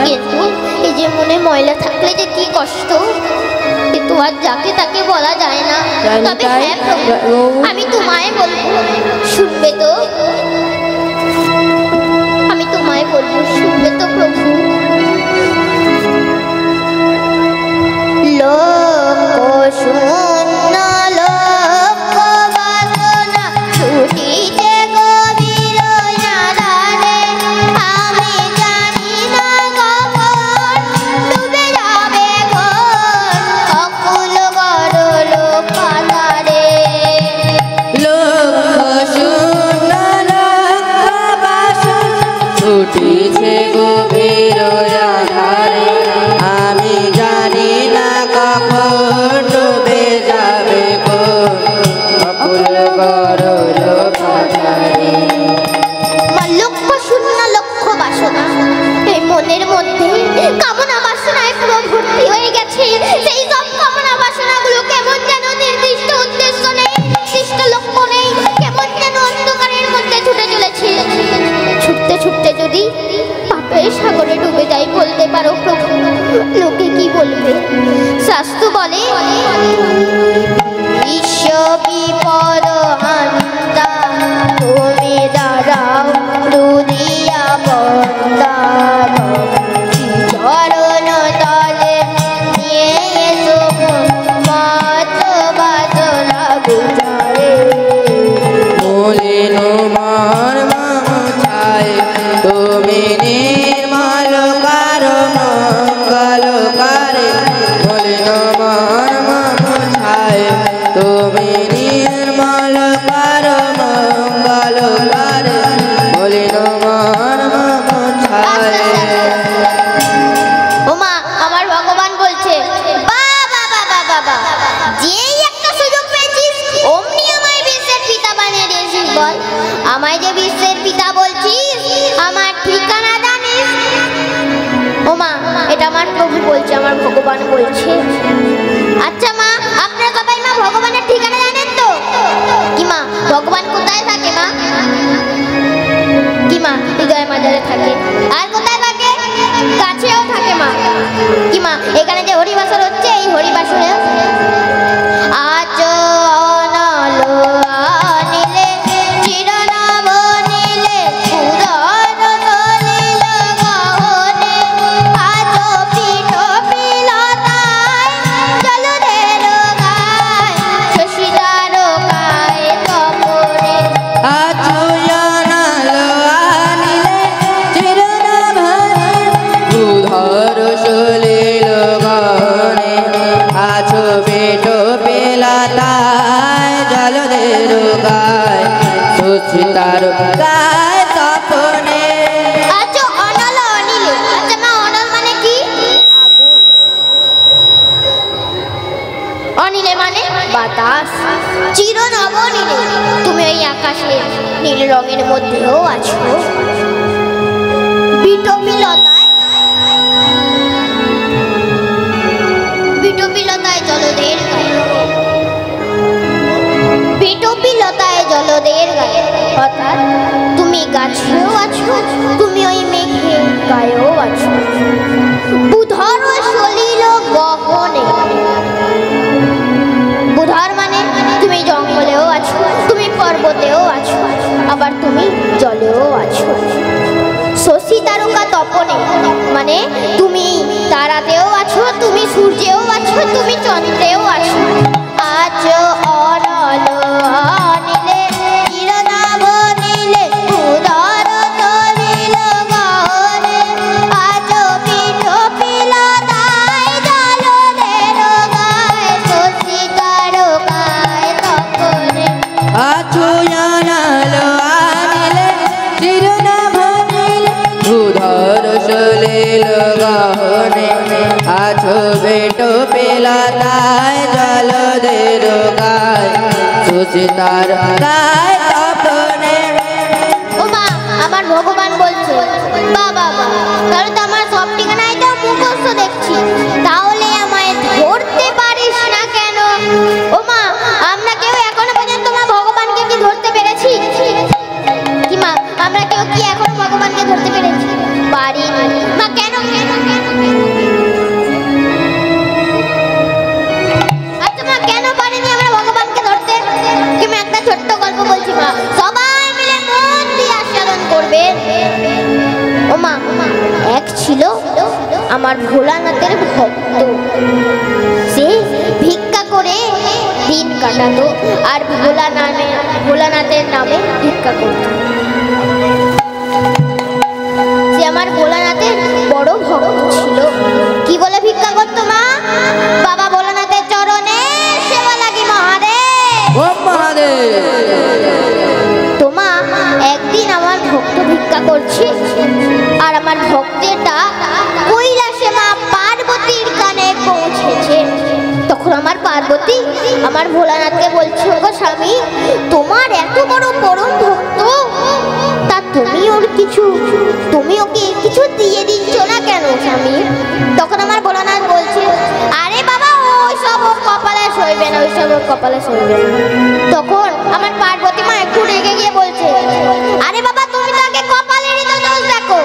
কিন্তু এই যে মনে ময়লা থাকলে যে কি কষ্ট, তো আর যাকে তাকে বলা যায় না। তবে হ্যাঁ প্রভু, আমি তোমায় বলবো, শুনবে তো? আমি তোমায় বলবো, শুনবে তো প্রভু? লোক শূন্য লোক বাসনা ছুটিছে গভীর আঁধারে, আমি জানি না কখন ডুবে যাবে ঘর অকুল গরল পাতারে। লোক শূন্য লোক বাসনা ছুটিছে গভীর আঁধারে, আমি জানি না কখন ডুবে যাবে অকুল গরল পাতারে। লক্ষ শূন্য লক্ষ বাসনা এই মনের মধ্যে কামনা বাসনায় পুরো ভর্তি হয়ে গেছে। সেই সব কামনা বাসনাগুলো কেমন যেন নির্দিষ্ট উদ্দেশ্য নেই, নির্দিষ্ট লক্ষ্য নেই, কেমন যেন অন্ধকারের মধ্যে ছুটে চলেছে। ছুটতে ছুটতে যদি পাপের সাগরে ডুবে যাই, বলতে পারো প্রভু লোকে কি বলবে? শাস্ত্র বলে বিশ্ব বিপদ হান্তা, তুমি দাঁড়াও দুদিয়া বন্দা, চরণ তলে নিয়ে এসো মত বাসনা গুজারে। মলিন মর্ম ছায় তুমি নির্মল কারো মঙ্গল কারে, মলিন মর্ম ছায় তুমি নির্মল কারো মঙ্গল কারে, মলিন মর্ম ছায়। ওমা আমার ভগবান বলছে, বাবা বাবা বাবা, যেই একটা সুযোগ পেয়েছিস অমনি আমায় বিশ্বের পিতা বানিয়ে দিয়েছিস। বল, আমায় যে বিশ্বের পিতা বলছিস, আমার ঠিকানা জানিস? ওমা এটা আমার প্রভু বলছে, আমার ভগবান বলছে। আচ্ছা মা, আপনারা সবাই মা ভগবানের ঠিকানা জানেন তো? কি মা, ভগবান কোথায় থাকে মা? কি মা, হৃদয় মাঝারে থাকে। আর কোথায় থাকে? কাছেও থাকে মা। কি মা, এখানে যে হরিবাসর হচ্ছে, এই হরিবাসরে আজ অনলো আনিলে চিরনাম নীলে উদর দলিল গহনে, আজ পিঠ পিলতায় জলদের গায় শশীদার গায়ে তপরে। ধর সলিল গহনে, আছো পেট পেলাতায় জলদের গায় সুচিতার গায় তপনে। আচ্ছা অনল অনিলে, আচ্ছা মা অনল মানে কি? অনিলে মানে বাতাস। চির নব নীলে, তুমি ওই আকাশে নীল রঙের মধ্যেও আছো। বিটপিলতায়, বিটপিলতায় জলদের গায়ে, বিটপিলতায় জলদের গায়ে, অর্থাৎ তুমি গাছেও আছো, তুমি ওই মেঘে গায়েও আছো। বুধর সলিল গহনে, বুধর মানে তুমি জঙ্গলেও আছো, তুমি পর্বতেও আছো, আবার তুমি জলেও আছো। শশী তারকা তপনে মানে তুমি তারাতেও আছো, তুমি সূর্যেও আছো, তুমি চন্দ্রেও আছো। আজ অনল অনিলে চিরনাম নীলে উদর দলিল গহনে, আজ পিঠ পিলতায় জলদের গায় শশী তারকায় তপনে। আছো জানালো আনিলে চিরনাম নীলে উদর সলিল গহনে, আছো পেট পেলাতায় জলদের গায় সুচিতার গায় তপনে। ওমা আমার ভগবান বলছে, বাবা বাবা, তাহলে তো আমার সব ঠিকানায় তো মুখস্থ দেখছি, তাহলে আমায় ধরতে পারিস না কেন? ওমা আমরা কেউ এখনো পর্যন্ত মা ভগবানকে কি ধরতে পেরেছি? কি মা, আমরা কেউ কি এখনো ভগবানকে ধরতে পেরেছি? পারিনি। মা কেন? আচ্ছা মা, কেন পারিনি আমরা ভগবানকে ধরতে? তুমি একটা ছোট্ট গল্প বলছি মা, সবাই মিলে মন দিয়ে আস্বাদন করবেন। ও মা, এক ছিল আমার ভোলানাথের ভক্ত। সে ভিক্ষা করে দিন কাটাতো আর ভোলানাথের নামে ভিক্ষা করত। সে আমার ভোলানাথের বড় ভক্ত ছিল। কি বলে ভিক্ষা করতো মা? বাবা ভোলানাথের চরণে সেবা লাগি মহাদেব। ও মহাদেব। তো মা, একদিন আমার ভক্ত ভিক্ষা করছে আর আমার ভক্তেটা কৈলাসে মা পার্বতীর কানে পৌঁছেছে। তখন আমার পার্বতী আমার ভোলানাথকে বলছে, ওগো স্বামী, তোমার এত বড় পরম ভক্ত, তা তুমি ওকে কিছু দিয়ে দিচ্ছ না কেন স্বামী? তখন আমার ভোলানাথ বলছে, আরে বাবা, ওইসব ওর কপালে সইবে না, ওইসব ওর কপালে সইবে না। তখন আমার পার্বতী মা একটু রেগে গিয়ে বলছে, আরে বাবা, তুমি তো আগে কপালেরই তো দোষ দেখো,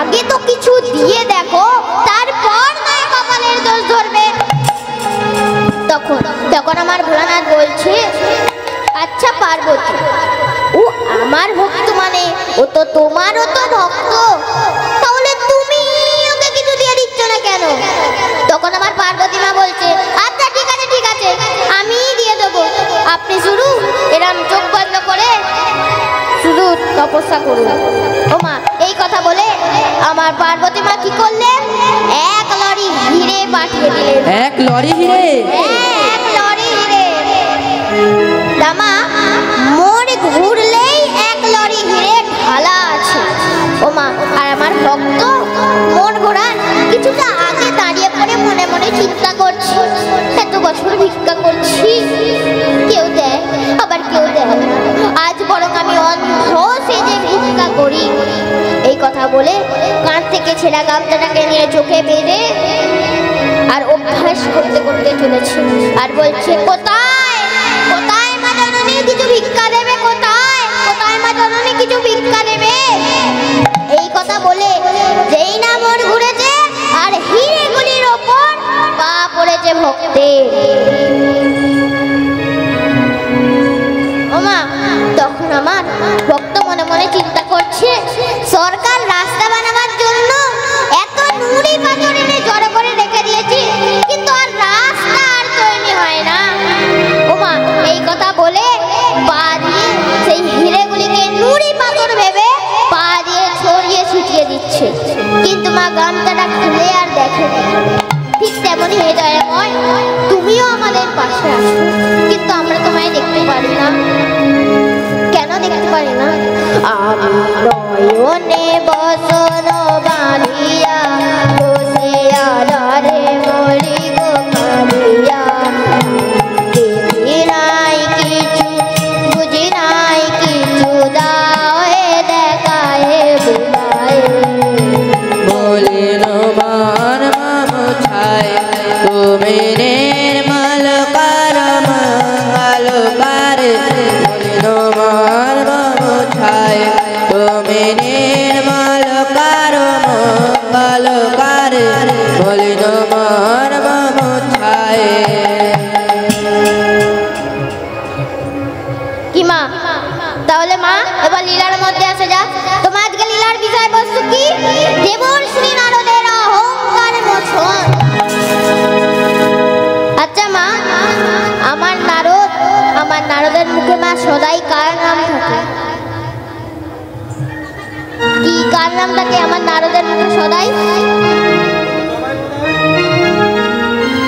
আগে তো কিছু দিয়ে দেখো, তারপর নয় কপালের দোষ ধরবে। তখন আমার ভোলানাথ বলছে, আচ্ছা পার্বতী, ও আমার ভক্ত মানে ও তো তোমারও তো ভক্ত, তাহলে তুমি ওকে কিছু দিয়ে দিচ্ছ না কেন? তখন আমার পার্বতী মা বলছে, আচ্ছা ঠিক আছে, আমি দিয়ে দেবো, আপনি শুধু এরম চোখ বন্ধ করে শুধু তপস্যা করুন। ও মা, এই কথা বলে আমার পার্বতী মা কি করলেন? এক লরি হিরে পাঠিয়ে দিলেন। এক লরি হিরে? এক লরি হিরে। দামা, মোর ঘুরলেই এক লরি হিরে ঢালা আছে। ও মা, আর আমার ভক্ত মোর ঘোরার কিছুটা আগে দাঁড়িয়ে পড়ে মনে মনে চিন্তা করছি, এত বছর ভিক্ষা করছি, কেউ দেয় আবার কেউ দেয় না, আজ বরং আমি অন্ধ সেজে ভিক্ষা করি। এই কথা বলে কাঁধ থেকে ছেঁড়া গামছাটাকে নিয়ে চোখে বেঁধে আর অভ্যাস করতে করতে চলেছে আর বলছে, কোথায় কোথায় মা জননী কিছু ভিক্ষা দেবে, কোথায় কোথায় মা জননী কিছু ভিক্ষা দেবে। এই কথা বলে যেই না মন ঘুরেছে আর হিরেগুলির ওপর পা পড়েছে ভক্তের। ও মা, তখন আমার ভক্ত মনে মনে চিন্তা করছে, সরকার রাস্তা বানাবার জন্য এত নুড়ি পাথর এনে জড়ো করে রেখে দিয়েছি, কিন্তু আর রাস্তা আর তৈরি হয় না। ও মা, এই কথা বলে পা দিয়ে সেই হিরেগুলিকে নুড়ি পাথর ভেবে পা দিয়ে ছড়িয়ে ছিটিয়ে দিচ্ছে, কিন্তু মা গামছাটা খুলে আর দেখে না। ঠিক তেমনই হয়ে যায়, তুমিও আমাদের পাশে আসো, কিন্তু আমরা তোমায় দেখতে পারি না। কেন দেখতে পারি না? আমি নয়নে বসন বাঁধিয়া বসে আধারে মরি গো কাঁদিয়া, দেখি নাই কিছু, বুঝি নাই কিছু, দায়ে দেখায় বুঝায়। মলিন মান মম ছায়, তুমি নির্মল কর মঙ্গল করে। মলিন মান মম ছায়, তুমি নির্মল কর মঙ্গল করে। মলিন মান মম ছায়। কি মা, তাহলে মা এবার লীলার মধ্যে আসে যা। তোমার আজকে লীলার বিষয়বস্তু কি? দেবর্ষি নারদের অহংকার মোচন। আচ্ছা মা, আমার নারদের মুখে মা সদাই কার নাম থাকে? কি কার নাম থাকে আমার নারদের মুখে সদাই?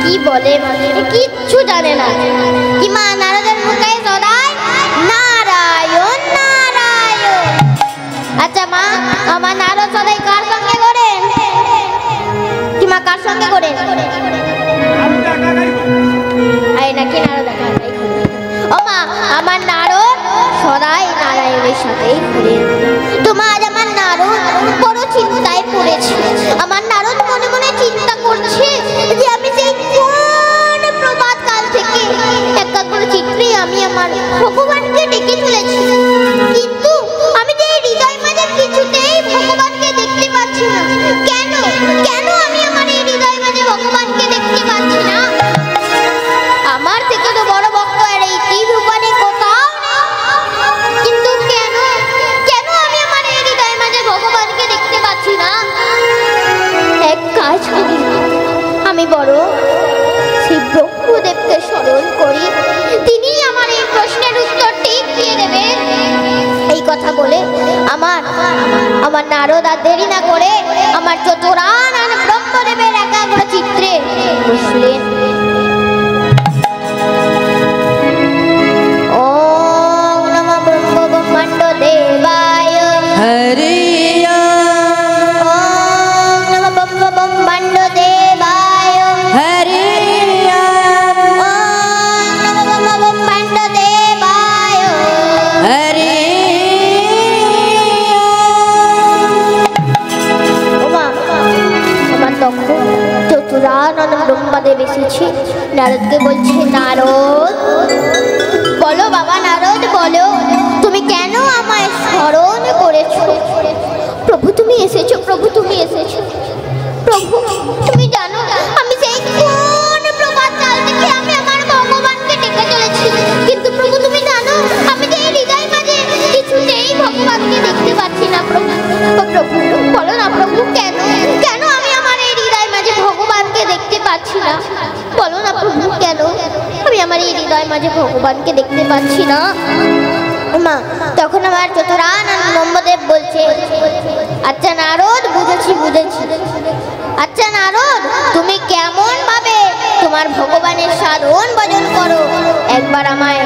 কি বলে মানে কিচ্ছু জানে না। কি মা, নারদের মুখে সদাই নারায়ণ নারায়ণ। আচ্ছা মা, আমার নারদ সদাই কার সঙ্গে করেন? কি মা, কার সঙ্গে করেন? নাকি নারদ একাই ঘোরে? ও মা, আমার নারদ সদাই নারায়ণের সাথেই ঘুরে। তো মা, আজ আমার নারদ বড় চিন্তায় পড়েছে। আমার নারদ মনে মনে চিন্তা করছে যে আমি সেই কোন প্রভাত কাল থেকে একাগ্র চিত্রে আমি আমার ভগবানকে ডেকে চলেছি, কিন্তু আমি যে হৃদয় মাঝে কিছুতেই ভগবানকে দেখতে পাচ্ছি না। বলে আমার আমার নারদ আর দেরি না করে আমার চতুরানন ব্রহ্মদেবের একাগ্র চিত্রে বসলেন। ওম নমঃ ব্রহ্মব্রহ্মাণ্ড দেবায় হরি ওম নমঃ ব্রহ্মব্রহ্মাণ্ড দেবায় হরি ওম নমঃ ব্রহ্মব্রহ্মাণ্ড দেবায় হরি ওমা আমার তখন চতুরানন ব্রহ্মদেব এসেছে। নারদকে বলছে, নারদ বলো বাবা, নারদ বলো, তুমি কেন আমায় স্মরণ করেছো? প্রভু তুমি এসেছো, প্রভু তুমি এসেছো। প্রভু তুমি জানো আমি সেই কোন প্রভাত কাল থেকে আমি আমার ভগবানকে ডেকে চলেছি, কিন্তু প্রভু তুমি জানো আমি যে হৃদয় মাঝে কিছুতেই ভগবানকে দেখতে পাচ্ছি না। প্রভু ও প্রভু বলো না প্রভু, কেন কেন আমি আমার এই হৃদয় মাঝে ভগবানকে দেখতে পাচ্ছি না? বলো না প্রভু, কেন আমি আমার এই হৃদয় মাঝে ভগবানকে দেখতে পাচ্ছি না? মা তখন আমার চতুরানন ব্রহ্মদেব বলছে, আচ্ছা নারদ, বুঝেছি বুঝেছি। আচ্ছা নারদ, তুমি কেমন ভাবে তোমার ভগবানের সাধন ভজন করো একবার আমায়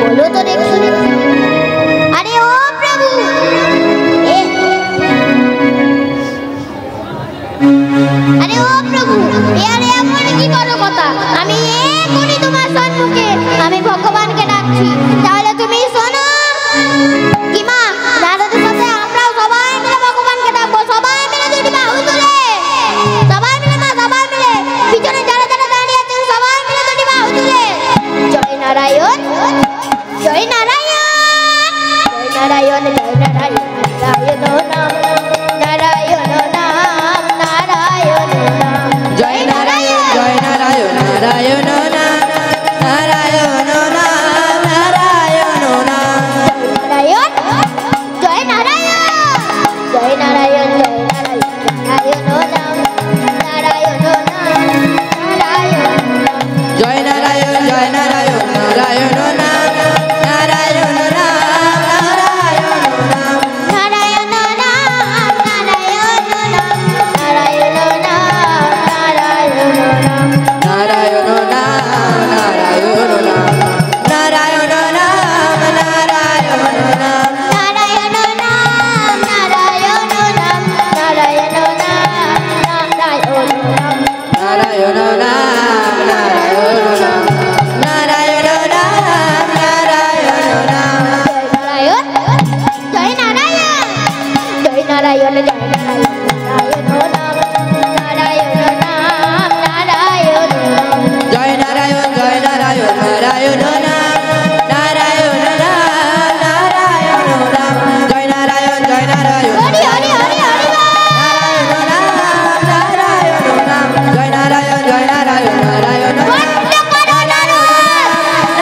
বলো তো দেখি। আরে ও প্রভু, আরে ও প্রভু, আরে এমন কি বড় কথা? আমি এখনই তোমার সম্মুখে আমি ভগবানকে ডাকছি, তাহলে তুমি শোনো। কি মা, নারদের সাথে আমরাও সবাই মিলে ভগবানকে ডাকবো, সবাই মিলে দুটি বাহু তুলে, সবাই মিলে মা, সবাই মিলে পিছনে যারা যারা দাঁড়িয়ে আছেন সবাই মিলে দুটি বাহু তুলে জয় নারায়ণ, জয় নারায়ণ, জয় নারায়ণ, জয় নারায়ণ, নারায়ণ নাম, নারায়ণ নাম, নারায়ণ নাম, জয় নারায়ণ, জয় নারায়ণ, নারায়ণ নাম, নারায়ণ নাম, নারায়ণ নাম, নারায়ণ, জয় নারায়ণ, জয় নারায়ণ, জয় নারায়ণ, নারায়ণ নাম, নারায়ণ নাম, নারায়ণ নাম, জয় নারায়ণ, জয় নারায়ণ, নারায়ণ নাম, নারায়ণ নাম, নারায়ণ নাম, নারায়ণ নাম, নারায়ণ নাম, নারায়ণ নাম, নারায়ণ নাম, নারায়ণ নাম, নারায়ণ নাম, নারায়ণ নাম, নারায়ণ নাম, নারায়ণ নাম, নারায়ণ নাম, নারায়ণ নাম, নারায়ণ নাম, নারায়ণ নাম, নারায়ণ নাম, নারায়ণ নাম, নারায়ণ নাম, নারায়ণ, জয় নারায়ণ, জয় নারায়ণ, জয় নারায়ণ, নারায়ণ নাম, নারায়ণ নাম, নারায়ণ নাম, জয় নারায়ণ, জয় নারায়ণ, নারায়ণ নাম, নারায়ণ নাম, নারায়ণ নাম, জয় নারায়ণ, জয় নারায়ণ, হরি হরি হরি হরি বল। নারায়ণ নাম, নারায়ণ নাম, জয় নারায়ণ, জয় নারায়ণ, নারায়ণ নাম, বন্ধ করো নারদ,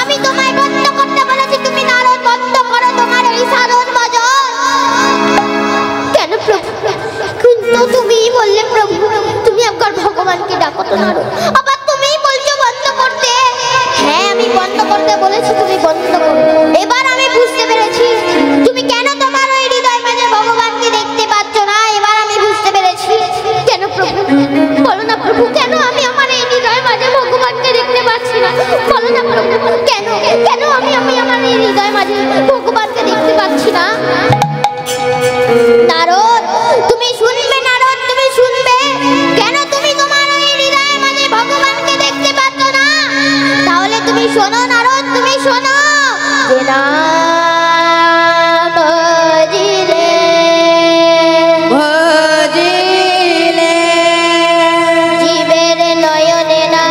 আমি তোমায় বন্ধ করতে বলেছি, তুমি নারদ বন্ধ করো তোমার এই সাধন ভজন। কেন প্রভু? কিন্তু তুমিই বললে প্রভু তুমি একবার ভগবানকে ডাকো তো নারদ, আবার তুমিই বলছো বন্ধ করতে। হ্যাঁ আমি বন্ধ করতে বলেছি, তুমি বন্ধ করো। এবার আমি বুঝতে পেরেছি তুমি কেন তোমার ওই হৃদয় মাঝে ভগবানকে দেখতে পাচ্ছ না। এবার আমি বুঝতে পেরেছি কেন প্রভু, বলো না প্রভু, কেন আমি আমার এই হৃদয় মাঝে ভগবানকে দেখতে পাচ্ছি না? বলো না প্রভু, কেন কেন আমি আমার এই হৃদয় মাঝে ভগবানকে দেখতে পাচ্ছি না? নারদ তুমি শুনবে, নারদ তুমি শুনবে, কেন তুমি তোমার এই হৃদয় মাঝে ভগবানকে দেখতে পাচ্ছ না? তাহলে তুমি শোনো নারদ, তুমি শোনো। যে নাম ভজিলে ভজিলে জীবের নয়নে না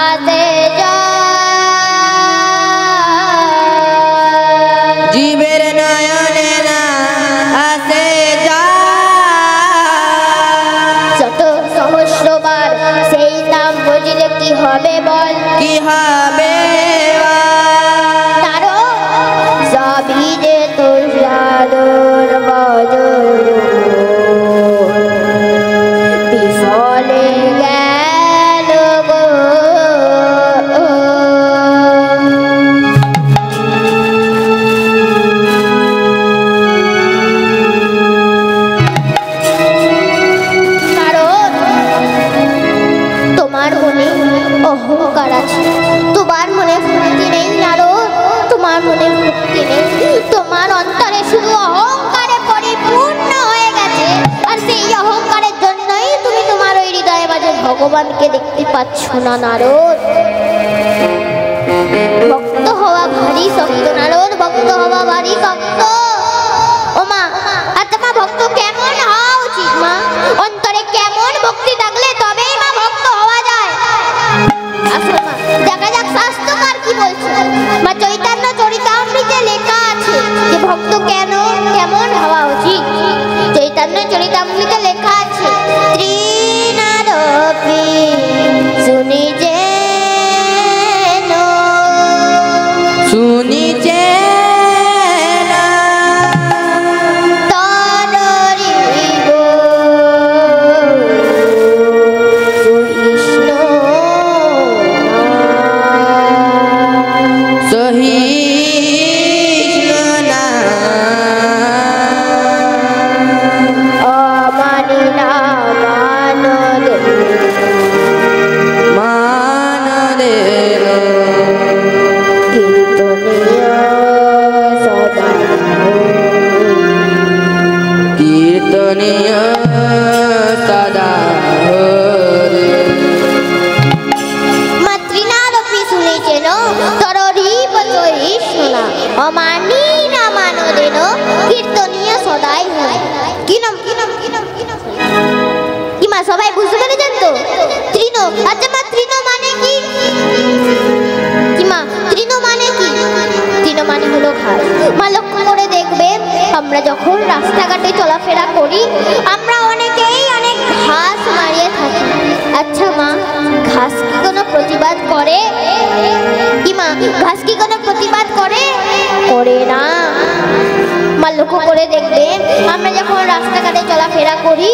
আসে জল, জীবের নয়নে না আসে যা, যত সহস্রবার সেই নাম বুঝলে কি হবে বল? কি হবে তারও সবই যে তোর সাধন ভজন বিফলে গেল গো। ভগবানকে দেখতে পাচ্ছ না নারদ? ভক্ত হওয়া ভারী শক্ত নারদ, ভক্ত হওয়া ভারী শক্ত। ও মা, আচ্ছা মা, ভক্ত কেমন হওয়া উচিত মা? অন্তরে কেমন ভক্তি থাকলে তবেই মা ভক্ত হওয়া যায়? আসল মা, দেখা যাক শাস্ত্রকার কি বলছে। মা চৈতন্য চরিতামৃতে লেখা আছে যে ভক্ত কেমন হওয়া উচিত। চৈতন্য চরিতামৃতে লেখা আছে, ত্রিনাদপি শুনিজে শুনিছে সবাই বুঝতে পেরেছেন তো? তৃণ। আচ্ছা মা, তৃণ মানে কি? কি মা, তৃণ মানে কি? তৃণ মানে হলো ঘাস। মা লক্ষ্য করে দেখবেন, আমরা যখন রাস্তাঘাটে চলাফেরা করি আমরা অনেকেই অনেক ঘাস মারিয়ে থাকি। আচ্ছা মা, ঘাস কি কোনো প্রতিবাদ করে? কি মা, ঘাস কি কোনো প্রতিবাদ করে? করে না। মা লক্ষ্য করে দেখবেন, আমরা যখন রাস্তাঘাটে চলাফেরা করি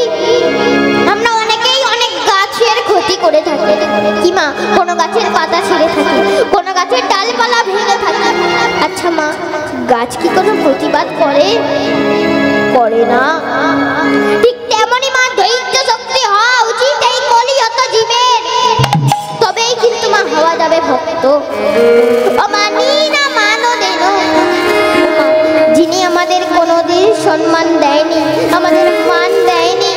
আমরা অনেকেই অনেক গাছের ক্ষতি করে থাকি। কি মা, কোনো গাছের পাতা ছিঁড়ে থাকি, কোনো গাছের ডালপালা ভেঙে থাকি। আচ্ছা মা, গাছ কি কোনো প্রতিবাদ করে? করে না। ঠিক তেমনই মা, ধৈর্য শক্তি হওয়া উচিত এই কলিযুগ জীবের, তবেই কিন্তু মা হওয়া যাবে ভক্ত। অমানি না মানো দেন, যিনি আমাদের কোনোদিন সম্মান দেয়নি, আমাদের মান দেয়নি,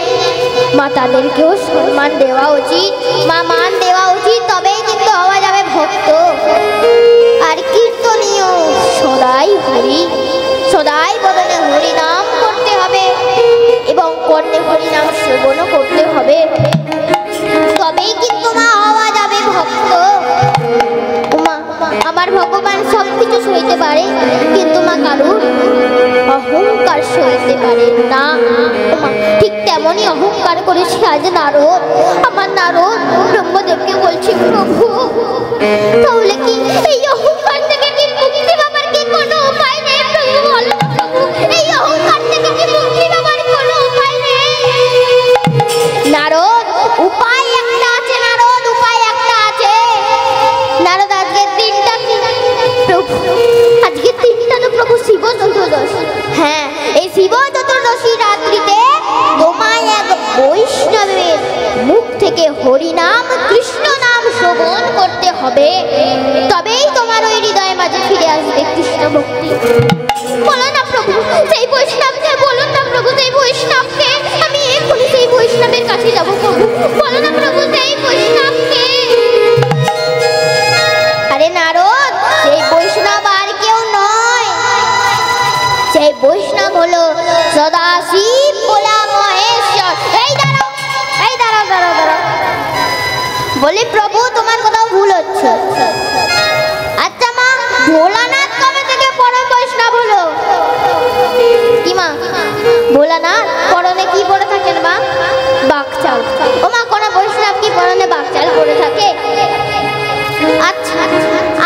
মা তাদেরকেও সম্মান দেওয়া উচিত, মা মান দেওয়া উচিত, তবেই কিন্তু হওয়া যাবে ভক্ত। আর কীর্তনীয় সদাই হরি, সদাই বদনে হরি নাম করতে হবে এবং কর্ণে হরি নাম শ্রবণও করতে হবে, তবেই কিন্তু মা হওয়া যাবে ভক্ত। মা, আমার ভগবান সব কিছু সইতে পারে, কিন্তু মা কারুর অহংকার সইতে পারে না। ঠিক তেমনই অহংকার করেছে আজ নারদ। আমার নারদ ব্রহ্মদেবকে বলছে, প্রভু তাহলে কি এই অহংকার থেকে কি মুক্তি পাবার কি কোনো উপায় নেই? প্রভু বলো, প্রভু এই অহংকার থেকে কি মুক্তি পাবার কোনো উপায় নেই? নারদ, উপায় একটা আছে নারদ, উপায় একটা আছে। নারদ, আজকের দিনটা প্রভু, আজকের দিনটা তো প্রভু শিব চতুর্দশী। হ্যাঁ, এই শিব চতুর্দশী রাত্রিতে তোমায় এক বৈষ্ণবের মুখ থেকে হরিনাম কৃষ্ণ নাম শ্রবণ করতে হবে, তবেই তোমার ওই হৃদয়ের মাঝে ফিরে আসবে কৃষ্ণ ভক্তি। বলো না প্রভু, সেই বৈষ্ণবকে বলুন না প্রভু, সেই বৈষ্ণবকে, আমি এক্ষুনি সেই বৈষ্ণবের কাছে যাবো প্রভু। বলো না প্রভু, সেই বৈষ্ণবকে। আরে নারদ, সেই বৈষ্ণব আর কেউ নয়, সেই বৈষ্ণব হলো সদাশিব ভোলা মহেশ্বর। এই দাঁড়াও, এই দাঁড়াও দাঁড়াও দাঁড়াও, বলি প্রভু তোমার কোথাও ভুল হচ্ছে। আচ্ছা মা, ভোলানাথ কবে থেকে পরম বৈষ্ণব হলো? কি মা, ভোলানাথ পরনে কি পরে থাকেন মা? বাকচাল। ও মা, কোন বৈষ্ণব কি পরনে বাকচাল পরে থাকে? আচ্ছা,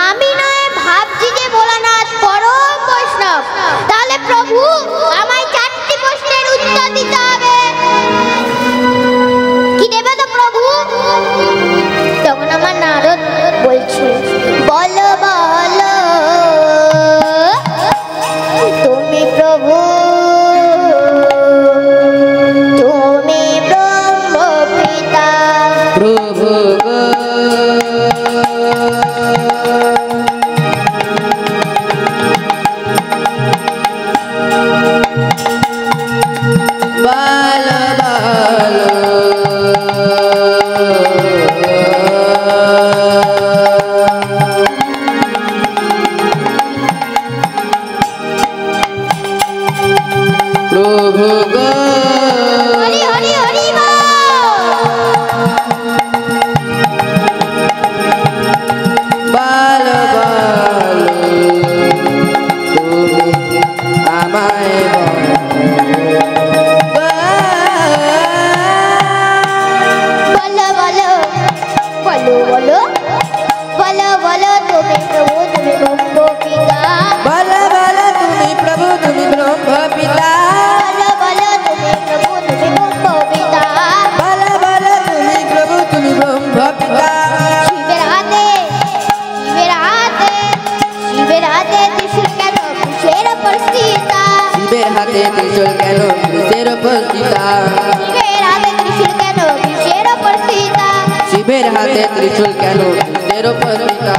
আমি নয় ভাবছি যে ভোলানাথ পরম বৈষ্ণব, তাহলে প্রভু আমায় 4টি প্রশ্নের উত্তর দিতে হবে। কি দেবে তো প্রভু? তখন আমার নারদ বলছে, বলো বলো তুমি প্রভু, তুমি ব্রহ্ম পিতা। প্রভু গো প্রভু গো হরি হরি হরি বল। বলো বলো তুমি আমায় বলো বলো বলো বলো বলো বলো তুমি প্রভু তুমি ব্রহ্ম পিতা। বলো বলো তুমি প্রভু তুমি ব্রহ্ম পিতা। বলো বলো তুমি প্রভু তুমি ব্রহ্ম পিতা। বলো বলো তুমি প্রভু তুমি ব্রহ্ম পিতা। শিবের হাতে শিবের হাতে শিবের হাতে ত্রিশূল কেন কিসের উপর সীতা। শিবের হাতে ত্রিশূল কেন কিসের উপর সীতা। শিবের হাতে ত্রিশূল কেন কিসের উপর সীতা। শিবের হাতে ত্রিশূল কেন কিসের উপর সীতা।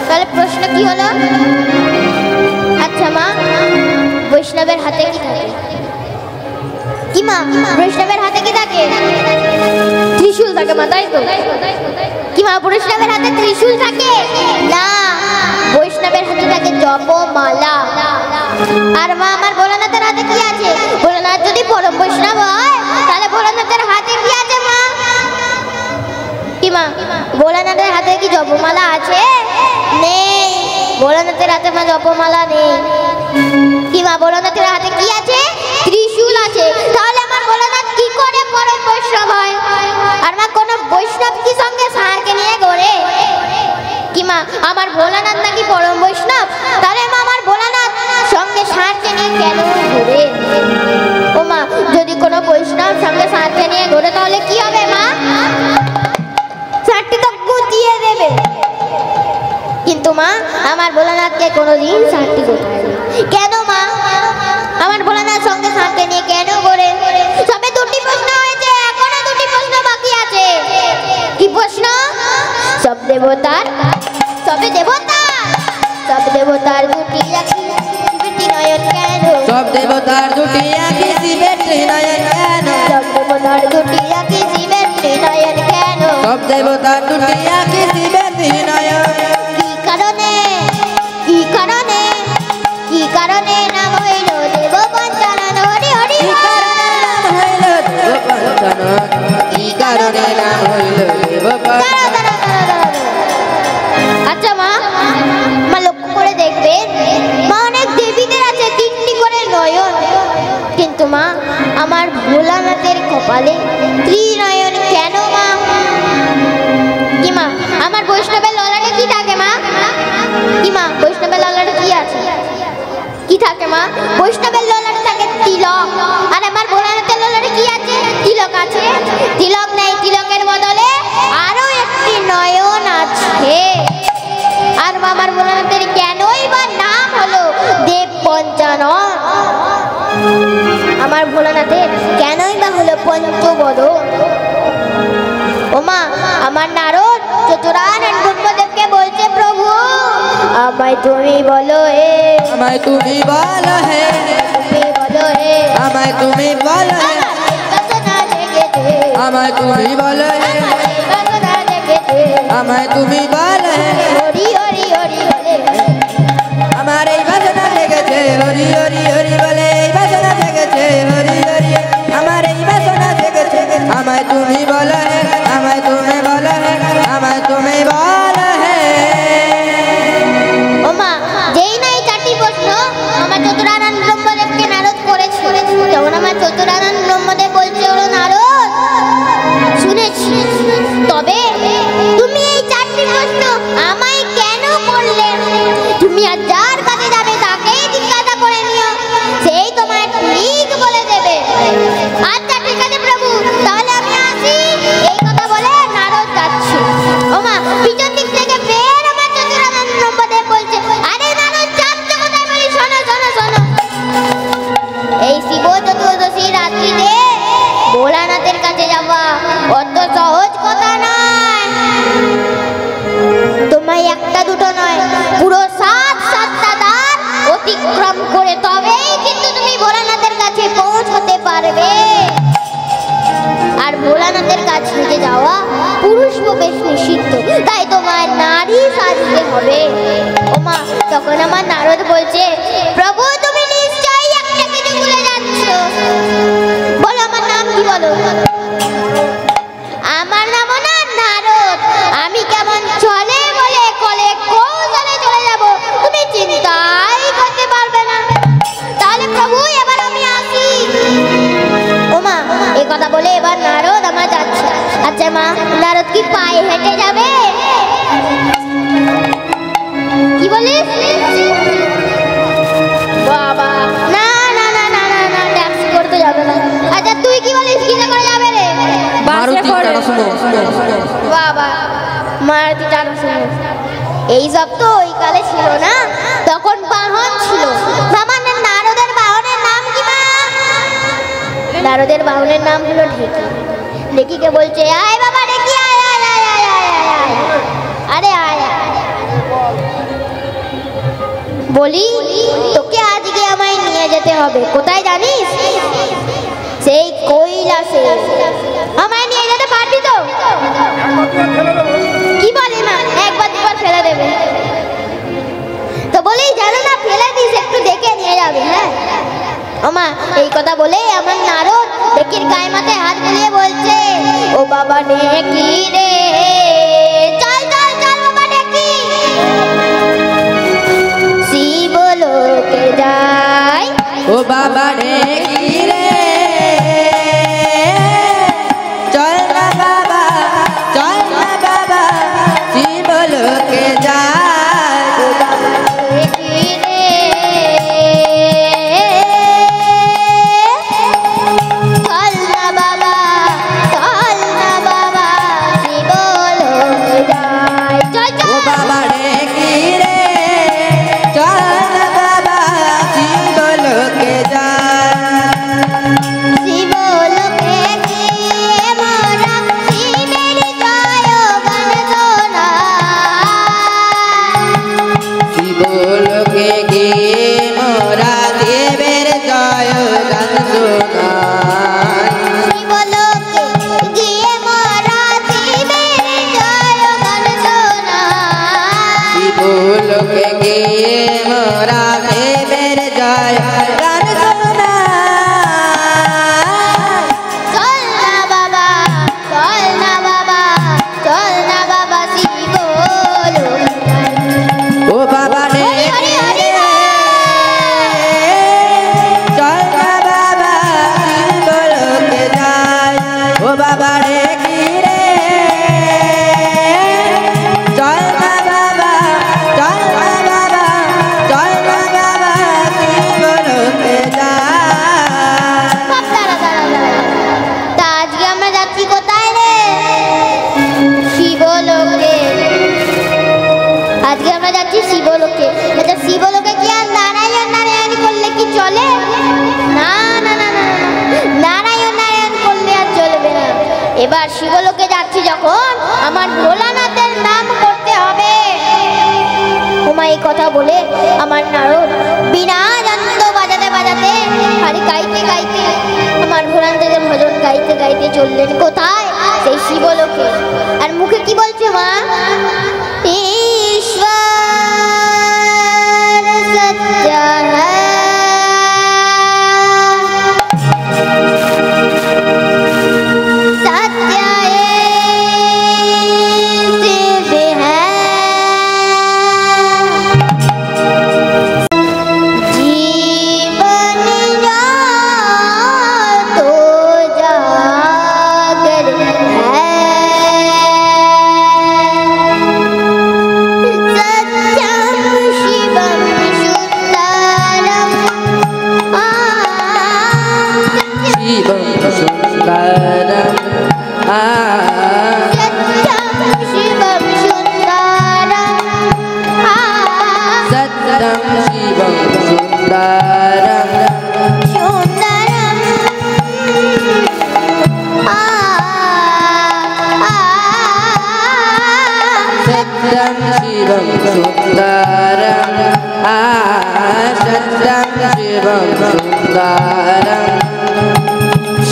তাহলে প্রশ্ন কি হলো? আচ্ছা মা, বৈষ্ণবের হাতে কি থাকে? কি মা, বৈষ্ণবের হাতে কি থাকে? ত্রিশূল থাকে মা, তাই তো? কি মা, বৈষ্ণবের হাতে ত্রিশূল থাকে না, বৈষ্ণবের হাতে থাকে জপমালা। আর মা আমার ভোলানাথের হাতে কি আছে? ভোলানাথ যদি পরম বৈষ্ণব হয় তাহলে ভোলানাথের হাতে কি আছে মা? কি মা, ভোলানাথের হাতে কি জপমালা আছে? নেই, ভোলানাথের হাতে মা জপমালা নেই। কি মা, ভোলানাথের হাতে কি আছে? ত্রিশূল আছে। তাহলে আমার ভোলানাথ কি করে পরম বৈষ্ণব হয়? আর মা কোন বৈষ্ণব কি সঙ্গে ষাঁড়কে নিয়ে ঘোরে? কি মা, আমার ভোলানাথ নাকি পরম বৈষ্ণব? তাহলে মা আমার ভোলানাথ সঙ্গে ষাঁড়কে নিয়ে কেন ঘোরে? ও মা, যদি কোনো বৈষ্ণব সঙ্গে ষাঁড়কে নিয়ে ঘোরে তাহলে কি হবে মা? ষাঁড়টি তো গুটিয়ে দেবে। কিন্তু মা আমার ভোলানাথকে কোনোদিন ষাঁড়টি গোটায় না। কেন মা? আমার ভোলানাথ সঙ্গে ষাঁড়কে নিয়ে কেন ঘোরে? সবে দুটি প্রশ্ন হয়েছে, এখনো দুটি প্রশ্ন বাকি আছে। কি প্রশ্ন? সব দেবতার সবে দেবতার সব দেবতার দুটি আঁখি শিবের নয়ন কেন? সব দেবতার দুটি আঁখি শিবের ত্রিনয়ন কেন? সব দেবতার দুটি আঁখি শিবের নয়ন কেন? সব দেবতার দুটি আঁখি শিবের ত্রিনয়ন। কি কারণে কি কারণে কি কারণে নাম হইল দেব পঞ্চানন? হরি হরি কি কারণে নাম হইল দেব পঞ্চানন? কি কারণে নাম হইল দেব পঞ্চানন? আচ্ছা মা, মা লক্ষ্য করে দেখবেন মা অনেক দেবীদের আছে তিনটি করে নয়ন, কিন্তু মা আমার ভোলানাথের কপালে ত্রিনয়ন কেন মা? কি মা, আমার বৈষ্ণবের ললাটে কি থাকে মা? কি মা, বৈষ্ণবের ললাটে কি আছে? কি থাকে মা? বৈষ্ণবের ললাটে থাকে তিলক। আর আমার ভোলানাথের ললাটে কি আছে? তিলক আছে? তিলক নেই, তিলকের বদলে আরো একটি নয়ন আছে। আর আমার ভোলানাথের কেনই বা নাম হলো দেব পঞ্চানন? আমার ভোলানাথের কেনই বা হলো পঞ্চবদন? ও মা, আমার নারদ চতুরানন ব্রহ্মদেবকে বলছে, প্রভু আমায় তুমি বলো হে, আমায় তুমি বলো হে, তুমি বলো হে, আমায় তুমি বলো হে, বাসনা জেগেছে, আমায় তুমি বলো হে, বাসনা জেগেছে, আমায় তুমি বলো হে। হরি হরি হরি বলে আমার এই বাসনা জেগেছে, হরি হরি হরি বলে এই বাসনা জেগেছে, হরি হরি। আমার এই বাসনা জেগেছে, আমায় তুমি বলো হে, আমায় তুমি বলো হে, আমায় তুমি বলো হে। ও মা, যেই না এই চারটি প্রশ্ন আমার চতুরানন ব্রহ্মদেবকে নারদ করেছে, তখন আমার চতুরানন ব্রহ্মদেব বলছে, ওরে নারদ শুনেছি, তবে তুমি এই চারটি প্রশ্ন আমায় কেন করলে? তুমি আর যার কাছে যাবে তাকেই জিজ্ঞাসা করে নিও, সেই তোমায় ঠিক বলে দেবে। আচ্ছা ঠিক আছে প্রভু, তাহলে আমি আসি। এই কথা বলে নারদ যাচ্ছে। ও মা, পিছন দিক থেকে ফের আমার চতুরানন ব্রহ্মদেব বলছে, আরে নারদ যাচ্ছ কোথায়? বলি শোনো শোনো শোনো, এই শিব চতুর্দশী রাত্রিতে ভোলানাথের কাছে যাওয়া অত সহজ কথা নয়। তোমায় একটা দুটো নয়, পুরো সাতটা দ্বার অতিক্রম করে তবেই কিন্তু তুমি ভোলানাথের কাছে পৌঁছতে পারবে। আর ভোলানাথের কাছে যে যাওয়া পুরুষ প্রবেশ নিষিদ্ধ, তাই তোমার নারী সাজতে হবে। ও মা, তখন আমার নারদ বলছে, প্রভু তুমি নিশ্চয়ই একটা বলছে মা নারদ কি পায়ে হেঁটে যাবে? কি বলিস? বাবা না না না না না না ট্যাক্সি করতে যাবে না। আচ্ছা তুই কি বলিস কিসে করে যাবে রে? মারুতি টাটা সুমো। বাবা মারুতি টাটা সুমো। এই সব তো ওই কালে ছিল না, তখন বাহন ছিল। আমার নারদের বাহনের নাম কি মা? নারদের বাহনের নাম হলো ঢেকি। ঢেকিকে বলছে আয় বাবা ঢেকি আয় আয় আয় আয় আয় আয় আয় আরে আয় আয়। বলি তোকে আজকে আমায় নিয়ে যেতে হবে। কোথায় জানিস? সেই কৈলাসে। আমায় নিয়ে যেতে পারবি তো? কি বলি মা একবার দুবার ফেলে দেবে তো বলি জানো না ফেলে দিস একটু দেখে নিয়ে যাবে। হ্যাঁ ও মা এই কথা বলে আমার নারদ ঢেকির গায়ে মাথায় হাত বুলিয়ে বলছে ও বাবা ঢেকি রে চল চল চল বাবা ঢেকি শিবলোকে যাই। ও বাবা ঢেকি রে চল না বাবা চল না বাবা শিবলোকে যাই। ও বাবা ঢেকি রে চল না বাবা চল না বাবা শিবলোকে যাই। চল ও চল বাবা ঢেকি রে চল না বাবা শিবলোকে যাই। শিবলোকে গিয়ে মোরা শিবের জয়গান শোনাই। শিবলোকে গিয়ে মোরা দেবের জয় গান শোনাই। শিবলোকে গিয়ে মোরা শিবের জয়গান শোনাই। শিবলোকে গিয়ে মোরা দেবের জয় গান শোনাই। চল না বাবা চল না বাবা চল না বাবা শিবলোকে যাই। ও বাবা ঢেকি হরি হরি রে চল না বাবা শিবলোকে যাই। ও বাবা ঢেকি রে চল না বাবা চল না বাবা চল না বাবা শিবলোকে যাই। বাপ দাঁড়া দাঁড়া দাঁড়া। তা আজকে আমরা যাচ্ছি কোথায় রে? শিবলোকে। আজকে আমরা যাচ্ছি শিবলোকে। আচ্ছা শিবলোকে কি আর নারায়ণ নারায়ণ করলে কি চলে? না না না না না। নারায়ণ নারায়ণ করলে আর চলবে না। এবার শিবলোকে যাচ্ছি যখন আমার ভোলানাথের নাম করতে হবে। ওমা এই কথা বলে আমার নারদ বিনা যন্ত্র বাজাতে বাজাতে আর গাইতে গাইতে আমার ভোলানাথের ভজন গাইতে গাইতে চললেন কোথায়? সেই শিবলোকে। আর মুখে কি বলছে মা? ঈশ্বর সচ্চা सत्य शिव है जीवन तो जागर है सत्यम शिवम सुंदरम शिवं सुन्दरम् सत्यम शिवम सुंदरम सत्यं शिवं सुन्दरम् सुंदरम सत्यं शिवं सुन्दरम् सत्यं शिवं सुन्दरम्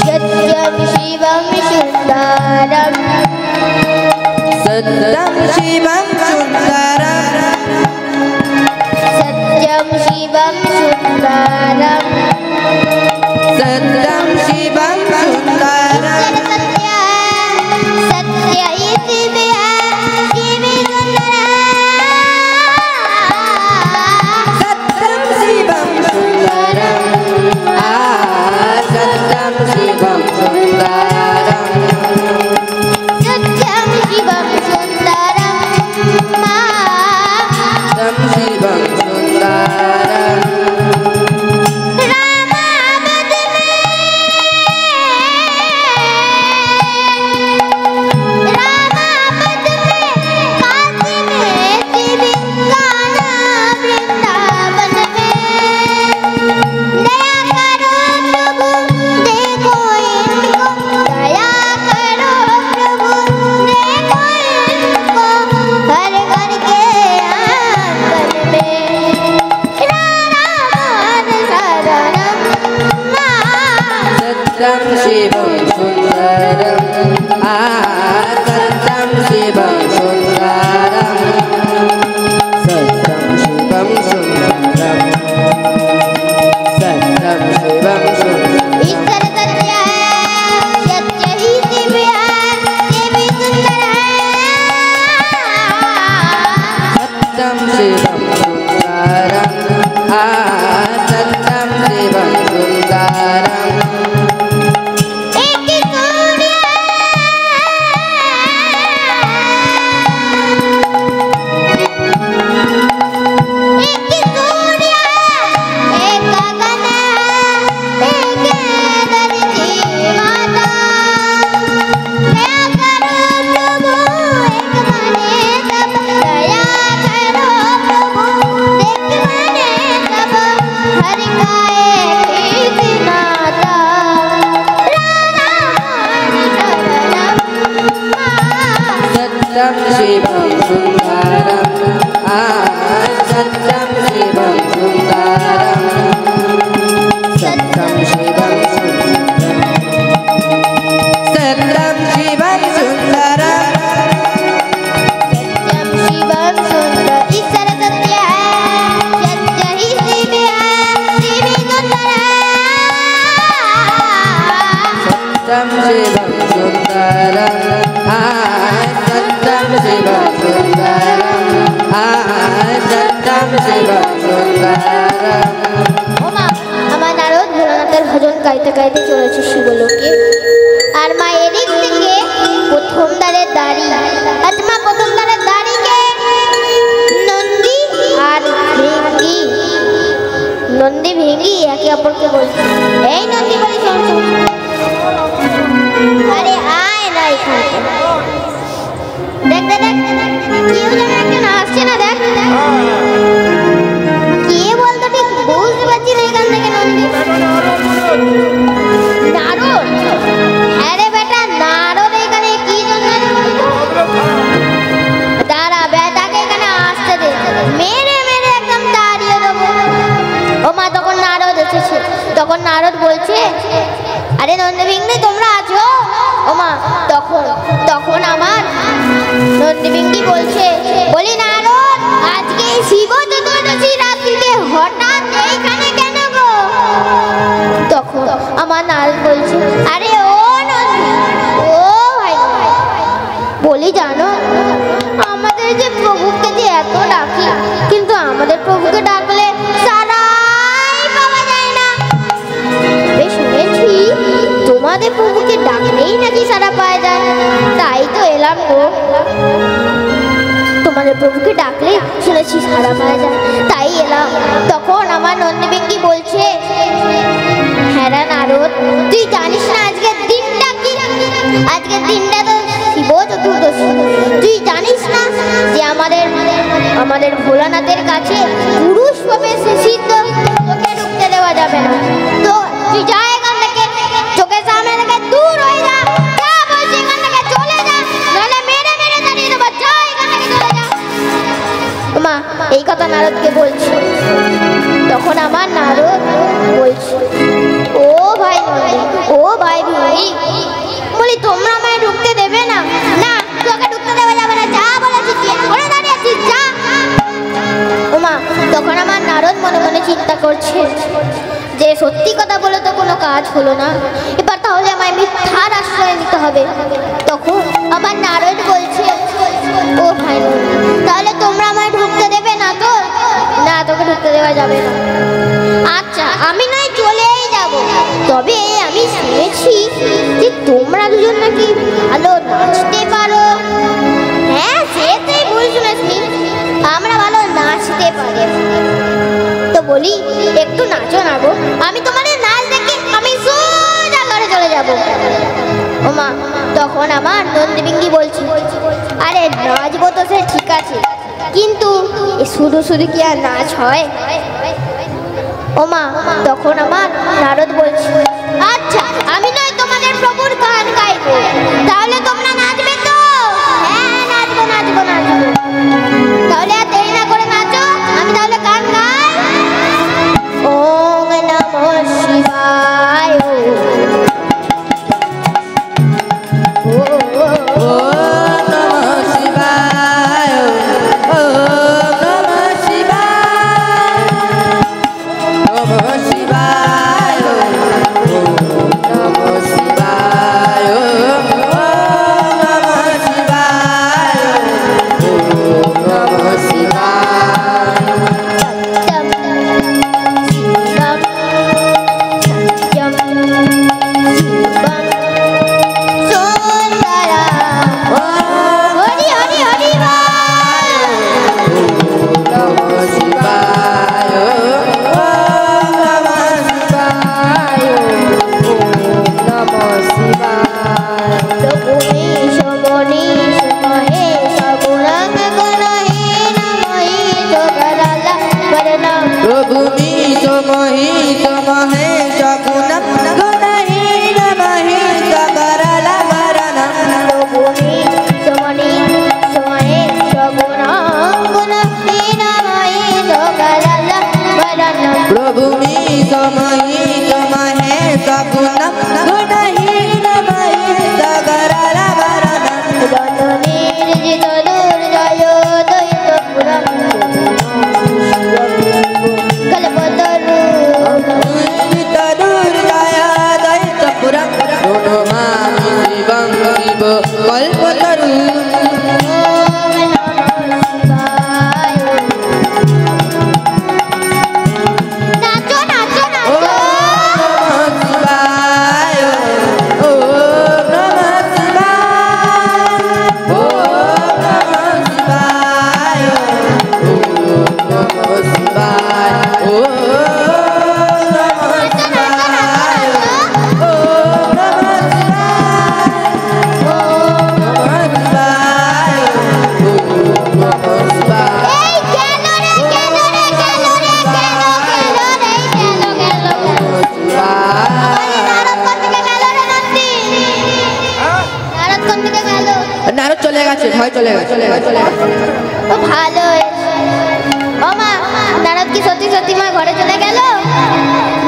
सत्यम शिवम सुंदरम सत्यं शिवं सुन्दरम् सत्यम शिवम सुंदरम सत्यं शिवं सुन्दरम् सत्य सत्य शिव है शिव सुंदर सत्यं शिवं सुन्दरम् सत्यं शिवं सुन्दरम् सत्यं शिवं सुन्दरम् सत्यं शिवं सुन्दरम् सत्यं शिवं सुन्दरम् सत्यं शिवं सुन्दरम् ईश्वर सत्य है सत्य ही शिव है शिव ही सुंदर है सत्यं शिवं सुन्दरम् सत्यं शिवं सुन्दरम् एक ही सूर्य एक ही सूर्य एक गगन एक धरती माता दया करो प्रभु एक बने सब दया करो प्रभु एक बने सब हर का एक ही नाता सत्यं शिवं सुन्दरम् सत्यं शिवं सुन्दरम् सत्यं शिवं सुन्दरम् सत्यं शिवं सुन्दरम् सत्यं शिवं सुंदर ईश्वर सत्य है सत्य ही शिव है शिव ही सुंदर है सत्यं शिवं सुन्दरम् सत्यं शिवं सुन्दरम् सत्यं शिवं सुन्दरम् ওমা আমার নারদ ভোলানাথের ভজন গাইতে গাইতে চলেছে শিবলোকে আর মা এদিক থেকে প্রথম দ্বারের দাড়ি আজ মা প্রথম দ্বারের দাড়িকে নন্দী আর ভেঙ্গি একে অপরকে বলছে এই নন্দী বলি শোন শোন। আরে আয় না এখানে দেখ দেখ দেখ কেউ যেন একজন আসছে না দেখ কে বলতো ঠিক বুঝতে পারছি না এখান থেকে নন্দী নারদ হ্যাঁ রে বেটা নারদ এখানে কি জন্য দাঁড়া বেটাকে এখানে আসতে দে মেরে মেরে একদম তাড়িয়ে দেবো ও মা তখন নারদ এসেছে তখন নারদ বলছে আরে নন্দীভিঙ্গি তোমরা আছো ও মা তখন তখন আমার নন্দীভিঙ্গি বলছে বলি নারদ আজকে এই শিব চতুর্দশী রাত্রিতে হঠাৎ এইখানে কেন গো তখন আমার নারদ বলছে আরে ও নন্দী ও ভাই বলি জানো আমাদের যে প্রভুকে যে এত ডাকি কিন্তু আমাদের প্রভুকে ডাকলে সারাই পাওয়া যায় না বেশ শুনেছি তোমাদের প্রভুকে ডাকলেই নাকি সারা পাওয়া যায় তাই তো এলাম গো তোমাদের প্রভুকে ডাকলে শুনেছি সারা পাওয়া যায় তাই এলাম তখন আমার নন্দীভিঙ্গি বলছে হ্যাঁ রে নারদ তুই জানিস না আজকের দিনটা কি আজকের দিনটা তো শিব চতুর্দশী তুই জানিস না যে আমাদের ভোলানাথের কাছে পুরুষ প্রবেশ নিষিদ্ধ তোকে ঢুকতে দেওয়া যাবে না তো তুই যা এখান থেকে চোখের সামনে থেকে দূর হয়ে যা যা বলছি এখান থেকে চলে যা নাহলে মেরে মেরে তাড়িয়ে দেবো যা এখান থেকে চলে যা মা এই কথা নারদকে বলছি তখন আমার নারদ বলছে ও ভাই নন্দী ও ভাই ভিঙ্গি বলি তোমরা আমায় ঢুকতে দেবে না না তোকে ঢুকতে দেওয়া যাবে না যা বলেছি কি করে দাঁড়িয়েছিস যা ওমা তখন আমার নারদ মনে মনে চিন্তা করছে যে সত্যি কথা বলে তো কোনো কাজ হলো না এবার তাহলে আমায় মিথ্যার আশ্রয় নিতে হবে তখন আমার নারদ বলছে ও ভাই তাহলে তোমরা আমায় ঢুকতে দেবে না তো না তোকে ঢুকতে দেওয়া যাবে না আচ্ছা আমি নয় চলেই যাব তবে আমি শুনেছি যে তোমরা দুজন নাকি ভালো নাচতে পারো হ্যাঁ সে তুই ভুল শুনেছি আমরা ভালো নাচতে পারি তো বলি একটু নাচো না গো আমি তোমাদের নাচ দেখে আমি সোজা ঘরে চলে যাব ও মা তখন আমার নন্দীভিঙ্গি বলছে আরে নাচবো তো সে ঠিক আছে কিন্তু শুধু শুধু কি আর নাচ হয় ও মা তখন আমার নারদ বলছে আচ্ছা আমি নয় তোমাদের প্রভুর গান গাইবো তাহলে তোমরা নাচবে তো হ্যাঁ নাচবো নাচবো নাচবো তাহলে আর দেরি না করে নাচো আমি তাহলে গান গাই ওম নমঃ শিবায় प्रभु मीत महित महेश गुण गुणहीन महित गरल वरण निर्जित दुर्जय दैत्यपुरं कल्पतरु निर्जित दुर्जय दैत्यपुरं प्रणमामि शिवं शिव कल्पतरु ভালো ও মা নারদ কি সত্যি সত্যি মা ঘরে চলে গেল?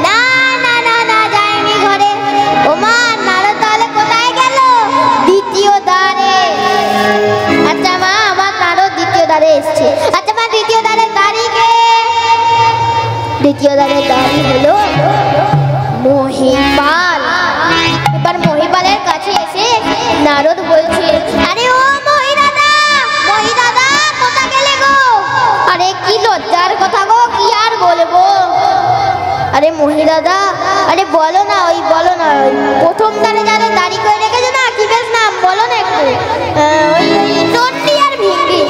না না না না যায়নি ঘরে। ও মা নারদ তাহলে কোথায় গেল? দ্বিতীয় দ্বারে। আচ্ছা মা আমার নারদ দ্বিতীয় দ্বারে এসছে। আচ্ছা মা দ্বিতীয় দ্বারের দাঁড়ি কে? দ্বিতীয় দ্বারের দাঁড়ি হলো মহিপাল। এবার মহিপালের কাছে এসে নারদ বলছে, আরে ও কথা গো, কি আর বলবো? আরে মহিদাদা, আরে বলো না, ওই বলো না, ওই প্রথম দ্বারে যারা দাড়ি করে রেখেছে না, কি বেশ নাম বলো না একটু। ওই নন্দী আর ভিঙ্গি,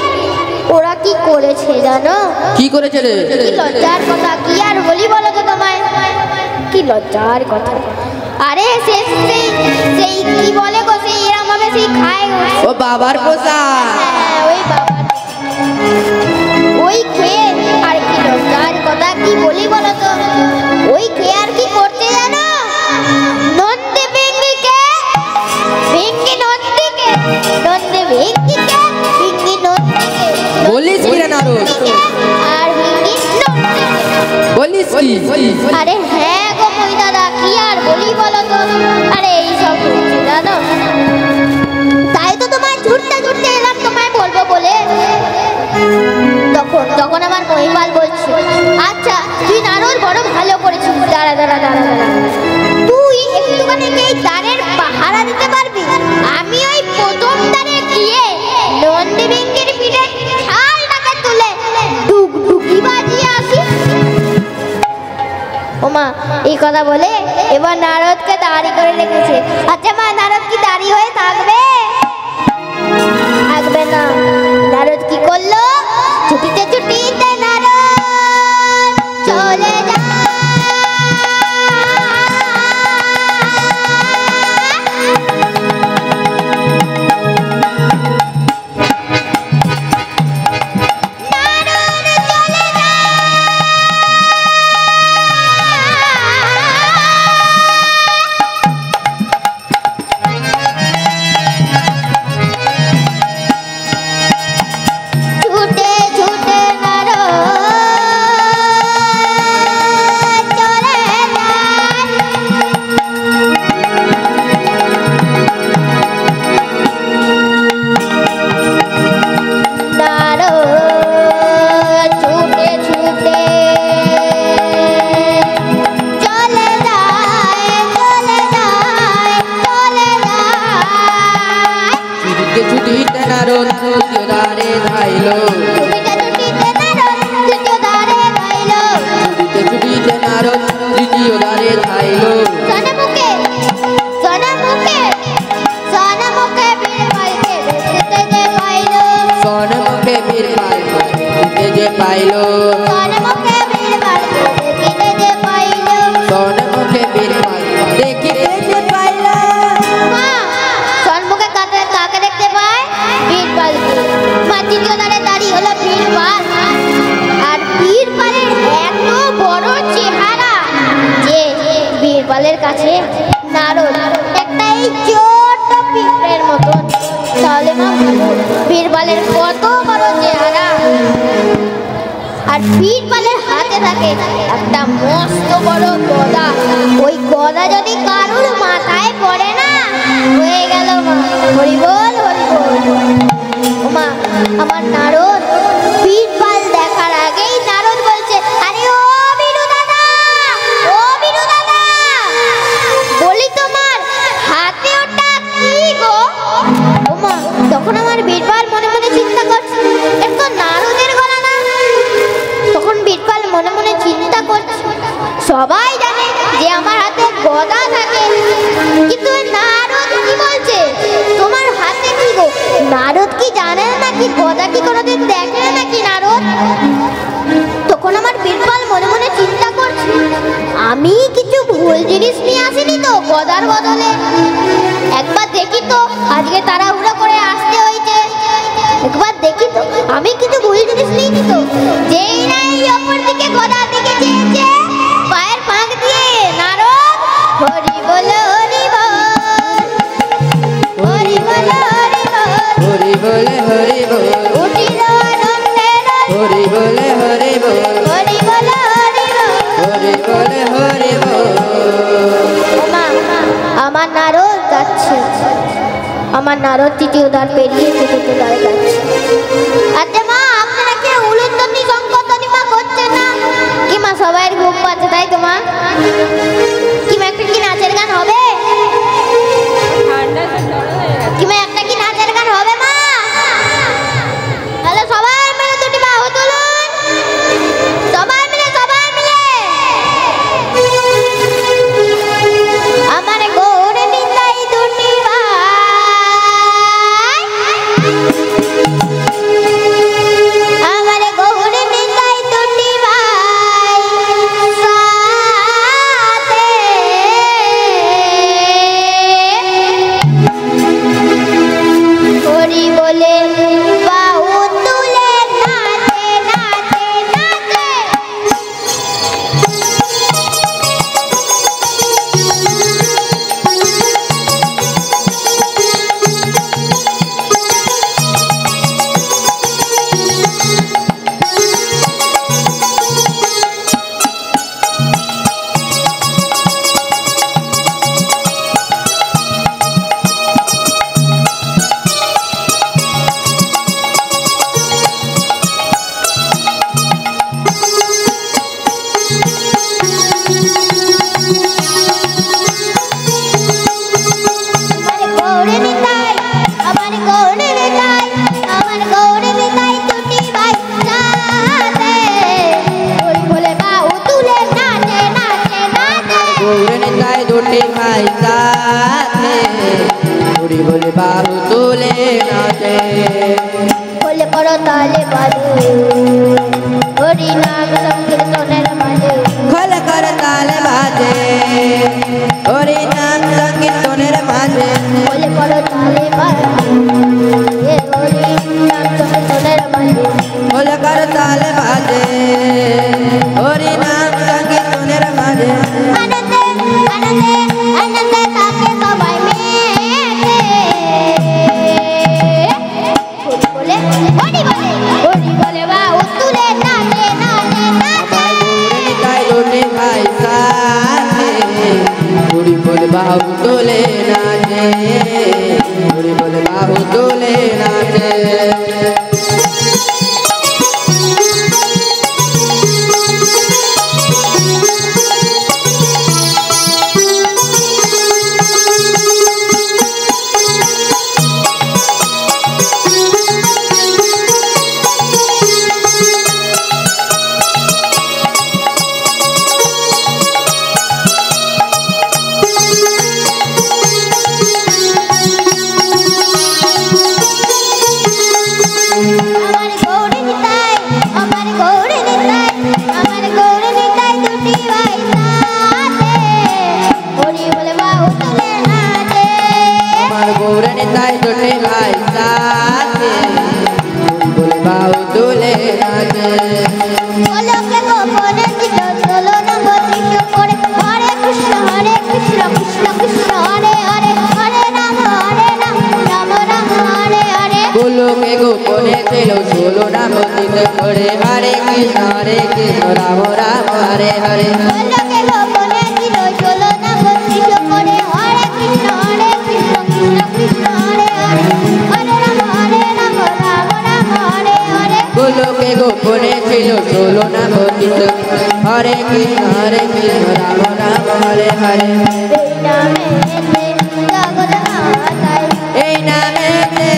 ওরা কি করেছে জানো? কি করেছে রে? কি লজ্জার কথা, কি আর বলি বলো তো তোমায়, কি লজ্জার কথা। আরে সেই কি বলে গো, সেই এরম ভাবে সেই খায় ও বাবার পোষা। হ্যাঁ ওই বাবার, ওই খেয়ে আর কি লজ্জার কথা, কি বলি বলো তো। ওই খেয়ে আর কি করতে জানো? নন্দী ভিঙ্গিকে, ভিঙ্গি নন্দীকে, নন্দী ভিঙ্গিকে, ভিঙ্গি নন্দীকে বলিস কি রে নারদ? আর ভিঙ্গি নন্দীকে বলিস কি? আরে হ্যাঁ গো মহিদাদা, কি আর বলি বলো তো। আরে এই সব হচ্ছে জানো, তাই তো তোমায় ছুটতে ছুটতে এলাম তোমায় বলবো বলে। তখন আমার মহিপাল বলছে, আচ্ছা তুই নারদ বড় ভালো করেছিস, দাঁড়া দাঁড়া দাঁড়া দাঁড়া, তুই একটুখানি এই দ্বারের পাহারা দিতে পারবি? আমি ওই প্রথম দ্বারে গিয়ে নন্দী ভিঙ্গির পিঠে ছালটাকে তুলে ডুগডুগি বাজিয়ে আসি। ওমা এই কথা বলে এবার নারদকে দাঁড়ি করে রেখেছে। আচ্ছা মা নারদ কি দাঁড়ি হয়ে থাকবে? থাকবে না। নারদ কি করলো? ছুটিতে ছুটিতে নারদ চলে যায়। বীরবলের কাছে নারদ একটা এই ছোট্ট পিঁপড়ের মতন। তাহলে মা বীরবলের কত বড় চেহারা, আর বীরবলের হাতে হাতে থাকে একটা মস্ত বড় গদা। ওই গদা যদি কারুর মাথায় পড়ে না, হয়ে গেল মা। হরি বল হরি বল। ওমা, আমার নারদ বীরপাল দেখার আগেই নারদ বলছে, আরে ও বিরু দাদা, ও বিরু দাদা, বলি তোমার হাতে ওটা কি গো? ওমা, তখন আমার বীরপাল মনে মনে চিন্তা করছে, এটা তো নারদের গলা না। তখন বীরপাল মনে মনে চিন্তা করছে, সবাই জানে যে আমার হাতে গদা থাকে, কিন্তু নারদ কি বলছে তোমার হাতে কি গো? নারদ কি জানে না কি গদা কি কোনোদিন দেখে নাকি নারদ? তখন আমার বীরপাল মনে মনে চিন্তা করছে, আমি কিছু ভুল জিনিস নিয়ে আসিনি তো গদার বদলে? একবার দেখি তো, আজকে তাড়াহুড়ো করে আসতে হয়েছে, একবার দেখি তো আমি কিছু ভুল জিনিস নিইনি তো। যেই না এই অপর দিকে গদার দিকে চেয়েছে, পায়ের ফাঁক দিয়ে নারদ হরি বল হরি বল, হরি বল হরি বল, হরি বলে হরি বল, উঠিল আনন্দের হরি বলে হরি বল, হরি বল হরি বল। হরি বলে হরি বল। ওমা, আমার নারদ যাচ্ছে, আমার নারদ তৃতীয় দ্বার পেরিয়ে চতুর্থ দ্বারে যাচ্ছে। আচ্ছা মা, আপনারা কি উলুধ্বনি সংকীর্তনী মা করছেন না কি মা? সবাইয়ের ঘুম পাচ্ছে তাই তো মা? কি মা, একটা কি নাচের গান হবে? কি মা, একটা কি নাচের গান হবে মা? তাহলে সবাই মিলে দুটি বাহু তুলুন, সবাই মিলে, সবাই মিলে। আমার গৌর নিতাই দুটি ভাই, আমার গৌর নিতাই দুটি ভাই, সাথে হরি বলে বাহু তুলে নাচে নাচে নাচে। আমার গৌর নিতাই, আমার গৌর নিতাই, আমার গৌর নিতাই দুটি ভাই সাথে হরি বলে বাহু তুলে নাচে নাচে নাচে। গৌর নিতাই দুটি ভাই সাথে, হরি বলে বাহু তুলে নাচে। বলে করো তালে বাজে, হরি নাম সংকীর্তনের মাঝে। খোল কর তাল বাজে, হরি নাম সংকীর্তনের মাঝে। বলে করো তালে বাজে, হরি নাম সংকীর্তনের মাঝে। খোল কর তাল বাজে, হরি নাম সংকীর্তনের মাঝে। আনন্দে আনন্দে আনন্দে থাকে সবাই মেতে, হরি বলে হরি বলে বাহু তুলে নাচে নাচে নাচে। গৌর নিতাই দুটি ভাই সাথে, হরি বলে বাহু তোলে নাচে, হরি বলে বাহু তোলে নাচে। আমার গৌর নিতাই, আমার গৌর নিতাই, আমার গৌর নিতাই দুটি ভাই সাথে হরি বলে বাহু তুলে নাচে। আমার গৌর নিতাই দুটি ভাই সাথে, হরি বলে বাহু তোলে নাচে। গোলকে গোপনে ছিল ষোলো নম্বর চিত্র করে, হরে কৃষ্ণ কৃষ্ণ কৃষ্ণ হরে হরে, হরে রাম রাম রাম রাম হরে হরে। গোলকে গোপনে ছিল 16 না পতিত করে হরে কৃষ্ণ রাম রাম হরে হরে গোলকে গোপনে ছিল চলো না বন্দিত করে হরে কৃষ্ণ কৃষ্ণ কৃষ্ণ হরে হরে হরে রাম রাম রাম হরে হরে গোলকে গোপনে ছিল চলো না পতিত হরে কৃষ্ণ রাম রাম হরে হরে এই নামেতে জগৎ মাতায় এই নামেতে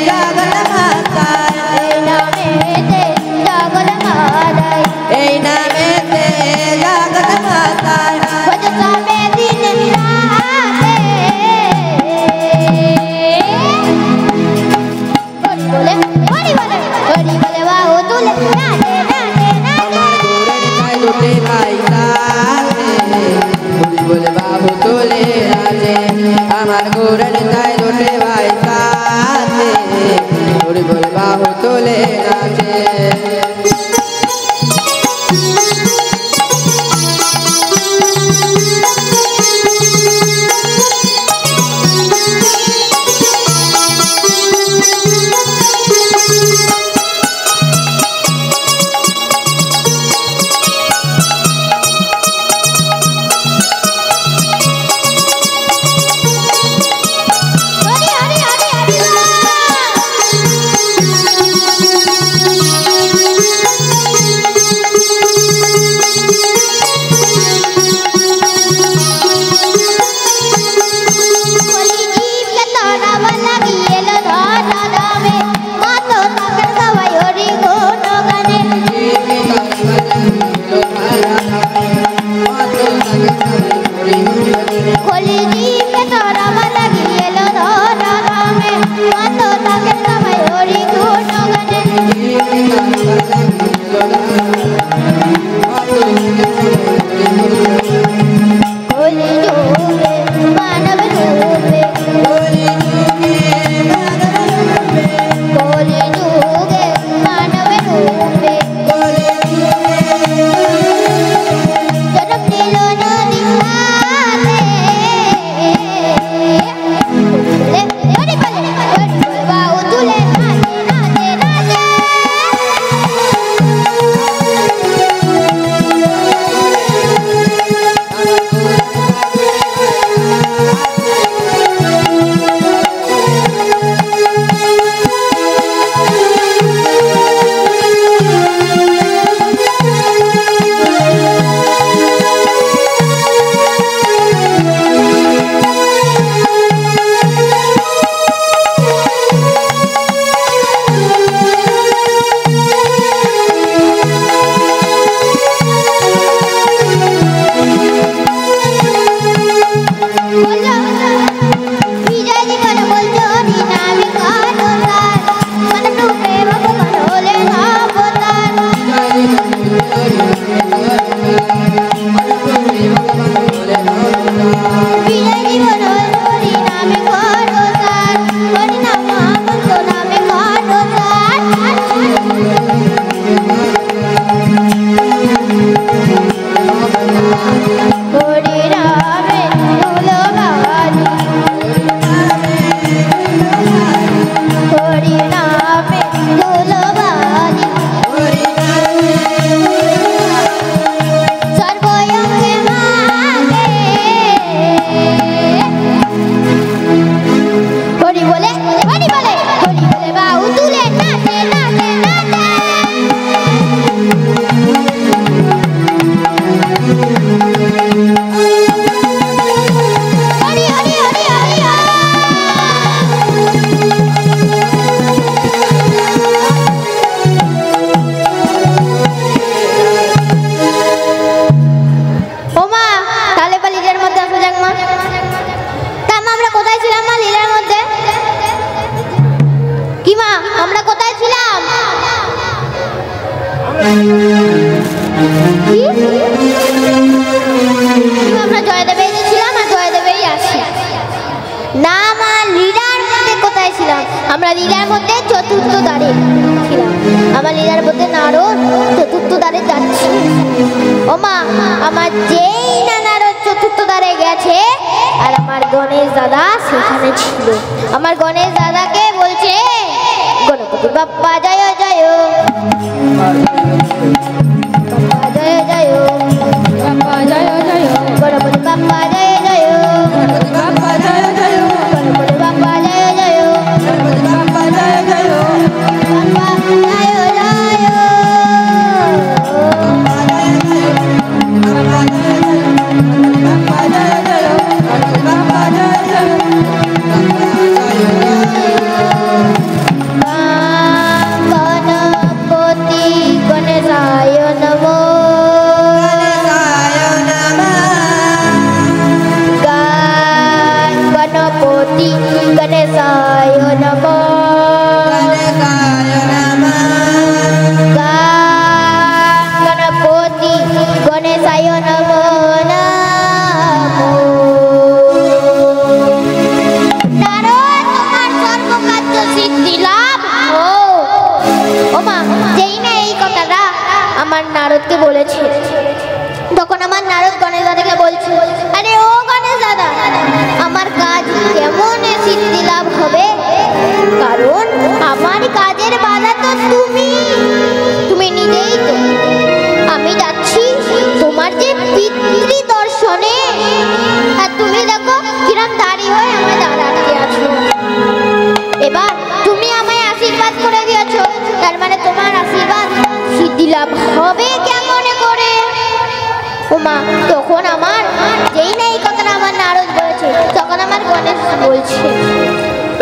জগৎ মাতায় এই নামেতে জগৎ মাতায় এই নামেতে জগৎ মাতায় ভজ সবে দিন রাতে হরি বলে বাহু তুলে নাচে নাচে আমার গোরের তাই দুটি ভাই সাথে হরি বলে বাবু তোলে আছে আমার গোরের তাই দুটি ভাই সাথে হরি বলে বাবু তোলে আছে হরি হরি হরি হরি বলি জীবকে তাড়াবা লাগিয়েল ধরা নামে মাতো তাকে সবাই হরি গুণ গানে বলি জীবকে তাড়াবা লাগিয়েল ধরা নামে মাতো তাকে সবাই হরি গুণ গানে বলি যোগে মানব রূপে বলি যোগে মানব রূপে জনম নিল নদী ঘাটে হরি বলে বাহু তুলে নাচে নাচে নাচে বিজয় জীবন বলছো হরি নামে কাটো তার মানব রূপে ভগবান হলেন অবতার বিজয় জীবন হরি নামে কাটো তার হরি নাম মহামন্ত্র নামে কাটো তার হরি রামে তুলবানি হরি নামে তুলবানি সর্বয়ঙ্গে মাগে হরি বলে বাহু তুলে নাচে নাচে নাচে হরি হরি হরি হরি ওমা তাহলে বা লীলার মধ্যে আসা যাক মা তা মা আমরা কোথায় ছিলাম মা লীলার মধ্যে কি মা আমরা কোথায় ছিলাম কি? আমরা জয়দেবে ছিলাম আর জয়দেবেই আসি না মা লীলার মধ্যে কোথায় ছিলাম আমরা লীলার মধ্যে চতুর্থ দ্বারে ছিলাম আমার লীলার মধ্যে নারদ চতুর্থ দ্বারে যাচ্ছে ও মা আমার যেই না নারদ চতুর্থ দ্বারে গেছে আর আমার গণেশ দাদা সেখানে ছিল আমার গণেশ দাদাকে বলছে গণপতি বাপ্পা জয় জয় বাপ্পা জয় জয়, বাপ্পা জয় জয়, গণপতি বাপ্পা জয় জয়, বাপ্পা জয় জয়, গণপতি বাপ্পা জয় জয়, বাপ্পা জয় জয়, বাপ্পা জয় জয়। গণপতি গণেশায় নমো, গণপতি গণেশায় নমো, গণপতি গণেশায় নমো নমো। নারদ, তোমার সর্বকার্য সিদ্ধি লাভ হোক। ওমা, যেই না এই কথাটা আমার নারদকে বলেছে, তখন আমার নারদ গণেশ দাদাকে বলছে, আরে ও গণেশ দাদা, আমার কাজ কেমন সিদ্ধি লাভ হবে? কারণ আমার কাজের বাধা তো তুমি নিজেই তো। আমি যাচ্ছি তোমার যে পিতৃ দর্শনে, আর তুমি দেখো কিরম দাঁড়িয়ে হয়ে আমায় দাঁড়াতে আছো। এবার তুমি আমায় আশীর্বাদ করে দিয়েছো, তার মানে তোমার আশীর্বাদ সিদ্ধি লাভ হবে কেমন করে? ওমা, তখন আমার যেই না এই কথাটা আমার নারদ বলেছে, তখন আমার গণেশ বলছে,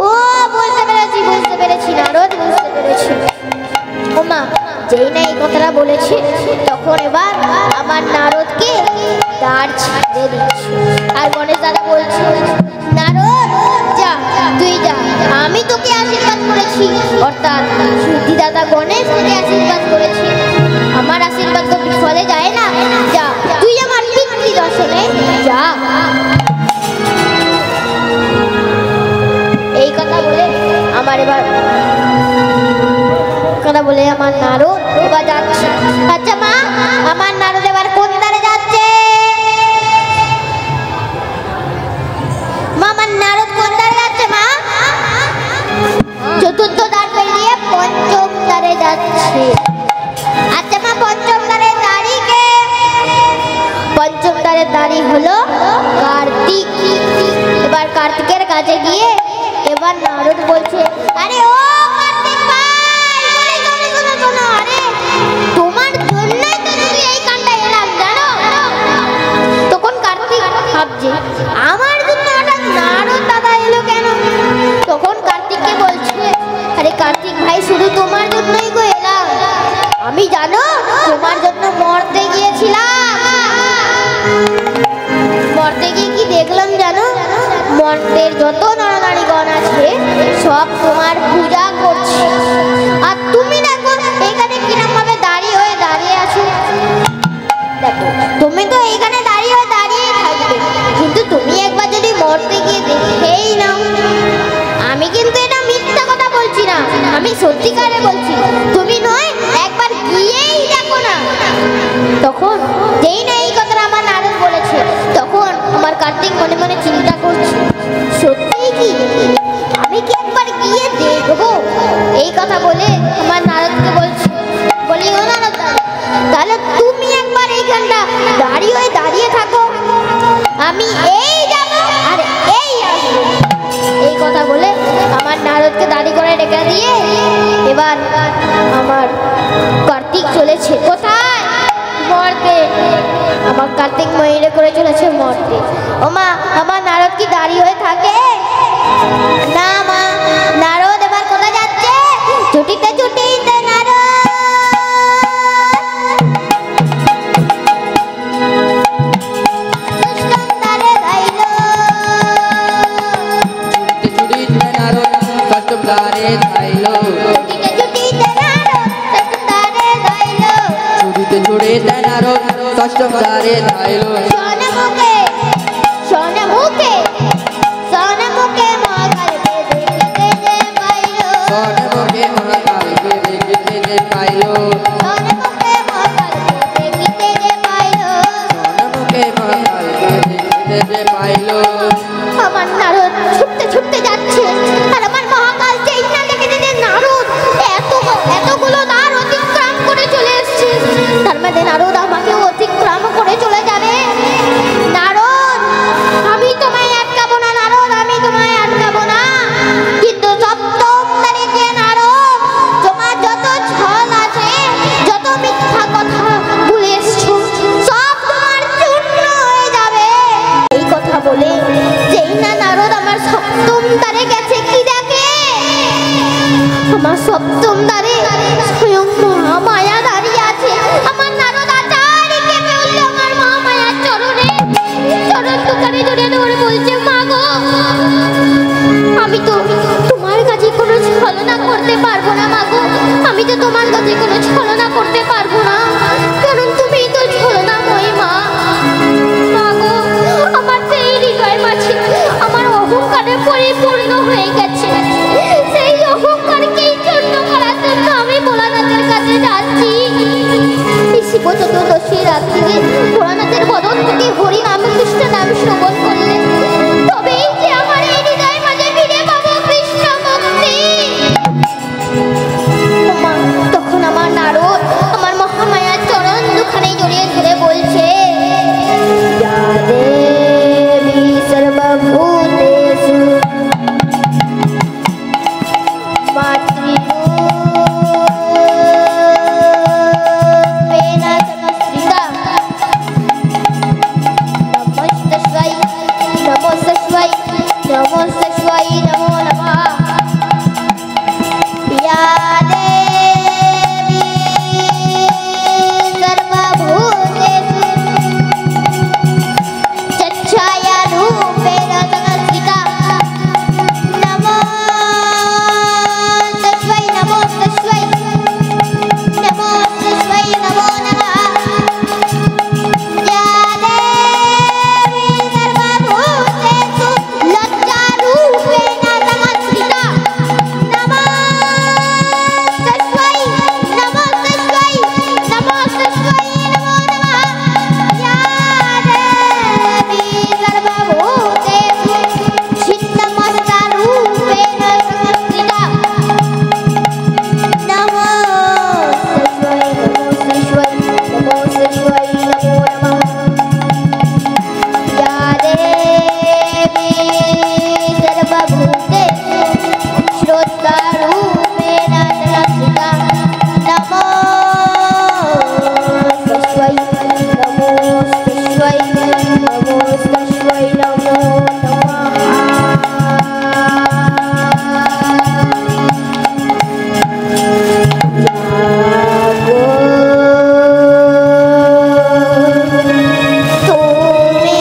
ও বুঝতে পেরেছি নারদ, বুঝতে পেরেছি। ওমা, যেই না এই কথাটা বলেছে, তখন এবার আমার নারদকে দাঁড় ছিঁড়ে দিচ্ছে। আর গণেশ দাদা বলছে, নারদ যা, তুই যা, আমি তোকে আশীর্বাদ করেছি, অর্থাৎ সিদ্ধিদাতা গণেশ তোকে আশীর্বাদ করেছি। আমার আশীর্বাদ তো বিফলে যায় না, যা তুই আমার পিতৃ দর্শনে যা। এই কথা বলে আমার নারদ এবার যাচ্ছে। আচ্ছা মা, আমার নারদ এবার কোন দ্বারে যাচ্ছে? মা, আমার নারদ কোন দ্বারে যাচ্ছে মা? চতুর্থ দ্বার পেরিয়ে পঞ্চম দ্বারে যাচ্ছে। আচ্ছা মা, পঞ্চম দ্বারের দাঁড়ি কে? পঞ্চম দ্বারের দাঁড়ি হলো কার্তিক। এবার কার্তিকের কাছে গিয়ে এবার নারদ বলছে, আরে ও কার্তিক ভাই, শোনো, আরে তোমার জন্যই তো তুমি এই কাণ্ডটা এলাম, জানো? তখন কার্তিক ভাবছে, আমার জন্য হঠাৎ নারদ দাদা এলো কেন? তখন কার্তিককে বলছে, আরে কার্তিক ভাই, শুধু তোমার জন্যই গো এলাম। আমি জানো তোমার জন্য মরতে গিয়েছিলাম। মরতে গিয়ে কি দেখলাম জানো? মর্তের যত নরনারীগণ আছে সব তোমার পূজা করছে, আর তুমি দেখো এখানে কিরম ভাবে দাঁড়িয়ে আছো। দেখো, তুমি তো এখানে দাঁড়িয়ে থাকবে, কিন্তু তুমি একবার যদি মরতে গিয়ে দেখেই নাও। আমি কিন্তু এটা মিথ্যা কথা বলছি না, আমি সত্যিকারে বলছি। তুমি নয়, একবার গিয়েই দেখো না। তখন যেই না এই কথাটা আমার নারদ বলেছে, তখন আমার কার্তিক মনে মনে চিন্তা করছে, সত্যিই কি আমি কি একবার গিয়ে দেখবো? এই কথা বলে আমার নারদকে বলছে, বলি ও নারদ, তাহলে তুমি একবার এইখানটা দাঁড়িয়ে থাকো, আমি এই যাব আর এই আসবো। এই কথা বলে আমার নারদকে দাঁড়ি করে রেখে দিয়ে এবার আমার কার্তিক চলেছে কোথায়? মর্তে। আমার কার্তিক ময়ূরে করে চলেছে মর্তে। ও মা, আমার নারদ কি দাঁড়িয়ে হয়ে থাকে? না মা, নারদ এবার কোথায় যাচ্ছে? ছুটিতে নারদ ষষ্ঠম দ্বারে ধাইল। সোনমুখে মহাকালকে দেখিতে যে পাইল। সোনমুখে মহাকালকে দেখিতে যে পাইল। সোনমুখে মহাকালকে দেখিতে যে পাইল। সোনমুখে মহাকালকে দেখিতে যে পাইল। আমার নারদ ছুটতে যাচ্ছে, আর আমার মহাকাল যেই না দেখেছে যে নারদ এতগুলো দ্বার অতিক্রম তাহলে নারদ আমাকে অতিক্রম করে চলে যাবে। নারদ, আমি তোমায় আটকাবো না নারদ, আমি তোমায় আটকাবো না। কিন্তু সপ্তম তারিখে নারদ, তোমার যত ছল আছে, যত মিথ্যা কথা বলে এসছো, সব তোমার চূর্ণ হয়ে যাবে। এই কথা বলে যেই না নারদ আমার সপ্তম দ্বারে গেছে, কি দেখে? আমার সপ্তম দ্বারে স্বয়ং মহামায়া দাঁড়িয়ে আছে। আমার নারদ আচারি কেঁপে উঠল আমার মহামায়ার চরণে, চরণ দুখানে জড়িয়ে ধরে বলছে, মা গো, আমি তো তোমার কাছে কোনো ছলনা করতে পারবো না মা গো, আমি তো তোমার কাছে কোনো ছলনা করতে পারবো না, কারণ তুমি তো ছলনাময়ী মা। মা গো, আমার তো এই হৃদয়ের মাঝে আমার অহংকারে পরিপূর্ণ হয়ে গেছে। সেই অহংকারকেই চূর্ণ করার জন্য আমি ভোলানাথের কাছে যাচ্ছি। এই শিব চতুর্দশীর রাত্রিতে ভোলানাথের বদন থেকে হরি নাম কৃষ্ণ নাম শ্রবণ করলে তবেই যে আমার এই হৃদয়ের মাঝে ফিরে পাবো কৃষ্ণ মুক্তি। মা, তখন আমার নারদ আমার মহামায়ার চরণ দুখানে জড়িয়ে ধরে বলছে, যা দেবী সর্বভূতেষু মাতৃরূপেণ সংস্থিতা, নমস্তস্मै নমস্তস্मै নমস্তস্मै নমো নমঃ। या देवी सर्वभूतेषु छायारूपेण संस्थिता, नमस्तस्मै नमस्तस्मै नमस्तस्मै नमो नमः। या देवी सर्वभूतेषु लज्जारूपेण संस्थिता, नमस्तस्मै नमस्तस्मै नमस्तस्मै नमो नमः। या देवी सर्वभूतेषु छिन्नमस्तारूपेण संस्थिता, नमस्तस्मै नमस्तस्मै नमस्तस्मै नमो नमः। या देवी सर्वभूतेषु श्रोत्रारूपेण संस्थिता, नमस्तस्मै नमस्तस्मै नमस्तस्मै नमो नमः। जागो তুমি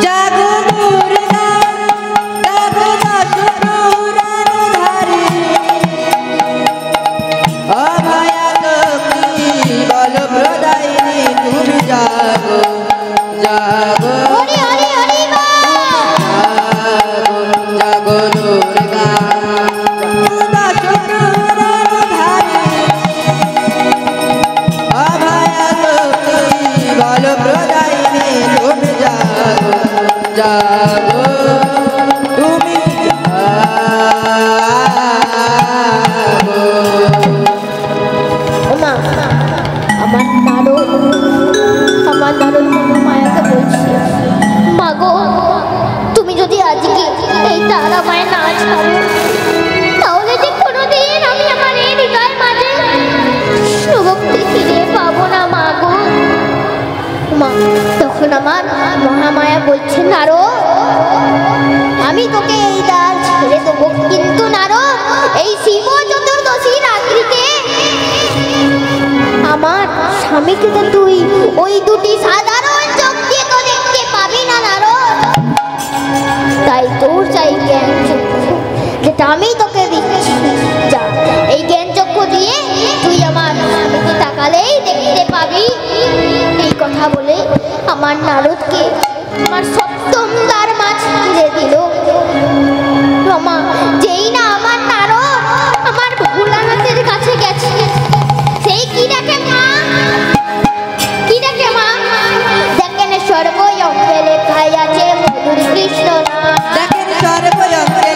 জাগো দুর্গা, জাগো দশপুরানুধারী, অভয়া লক্ষ্মী বলপ্রদায়িনী, তুমি জাগো জাগো হরি হরি হরি জাগো দুর্গা, দশপুরানুধারী, অভয়া লক্ষ্মী বলপ্রদায়িনী, তুমি জাগো জাগো, তুমি জাগো। মা, আমার নারদ মায়াকে বলছি, মা গো, তুমি যদি আজকে এই তারা মায়ের না ছাড়ো, তাহলে যে কোনোদিন আমি আমার এই হৃদয়ের মাঝে কৃষ্ণভক্তি ফিরে পাবো না মা গো। মা, তখন আমার মহামায়া বলছে, নারদ, আমি তোকে এই দ্বার ছেড়ে দেবো, কিন্তু নারদ, এই শিব চতুর্দশী রাত্রিতে আমার স্বামীকে তো তুই ওই দুটি সাধারণ চোখ দিয়ে তো দেখতে পাবি না নারদ। তাই তোর চাই জ্ঞান চক্ষু, যেটা আমি তোকে দিচ্ছি। যা, এই জ্ঞান চক্ষু দিয়ে তুই আমার স্বামীকে তাকালেই দেখতে পাবি। এই কথা বলে আমার নারদকে আমার সপ্তম দ্বার মাঝ ছেড়ে দিল। রমা, যেই না আমার নারদ আমার ভোলানাথের কাছে গেছে, সেই কি দেখে মা, কি দেখে মা? দেখেন সর্বয়ঙ্গে লেখাই আছে মধুর কৃষ্ণ নাম, দেখেন সর্বয়ঙ্গে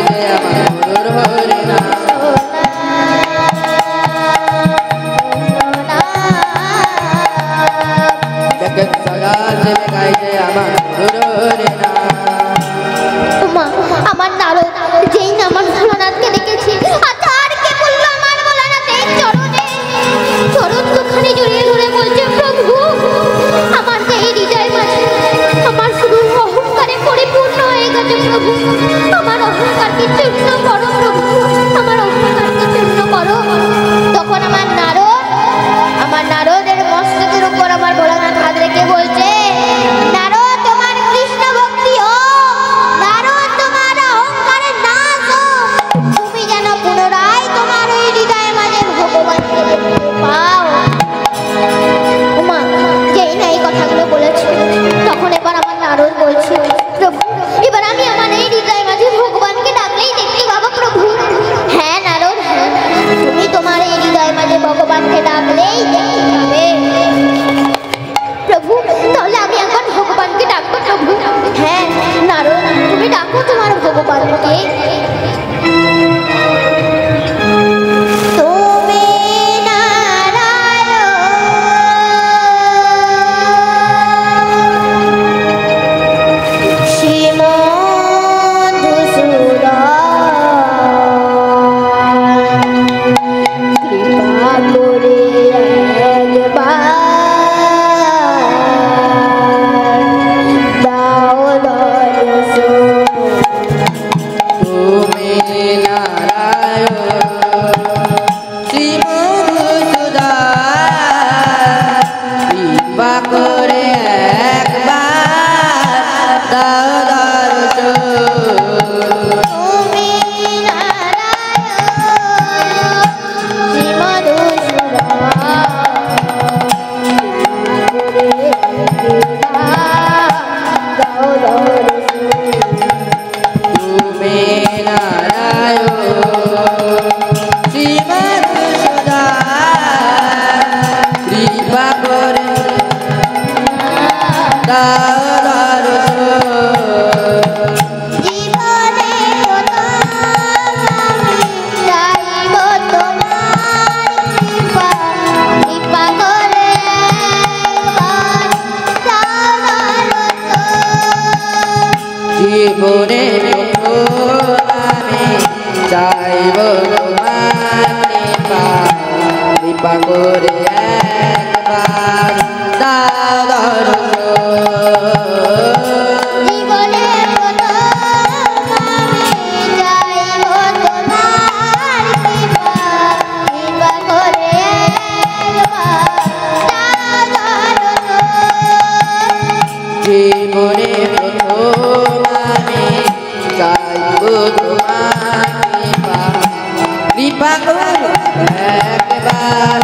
গাইছে আমার গুরুর হরি নাম জগৎ সদা শিব গাইছে আমার গুরুর হরি নাম মা আমার নারদ যেই না আমার ভোলানাথকে দেখেছি আর কে বললো আমার ভোলানাথের চরণে চরণ দুখানি জড়িয়ে ধরে বলছে প্রভু আমার যে এই হৃদয় মাঝে আমার শুধু অহংকারে পরিপূর্ণ হয়ে গেছে প্রভু আমার অহংকারকে চূর্ণ করো প্রভু আমার অহংকারকে চূর্ণ করো তখন আমার নারদের মস্তকের উপর আমার ভোলানাথ হাত রেখে বলছে নারদ তোমার কৃষ্ণ ভক্তি হোক নারদ তোমার অহংকারের নাশ হোক তুমি যেন পুনরায় তোমার ওই হৃদয়ের মাঝে ভগবানকে দেখতে পাও উমা যেই না এই কথাগুলো বলেছে তখন এবার আমার নারদ বলছে প্রভু এবার আমি আমার এই হৃদয়ের মাঝে ভগবানকে ডাকলেই দেখতে পাবো প্রভু হ্যাঁ নারদ হ্যাঁ তুমি তোমার এই হৃদয়ের মাঝে ভগবানকে ডাকলেই দেখতে পাবে প্রভু তাহলে আমি এখন ভগবানকে ডাকবো প্রভু হ্যাঁ নারদ তুমি ডাকো তোমার ভগবানকে তুমি নারায়ণ জীবনে আমি চাইব তোমার কৃপা করে একবার দাও দর্শন জীবনে আমি চাইব তোমার কৃপা করে একবার দাও দর্শন জীবনে আমি চাইব তোমার কৃপা করে একবার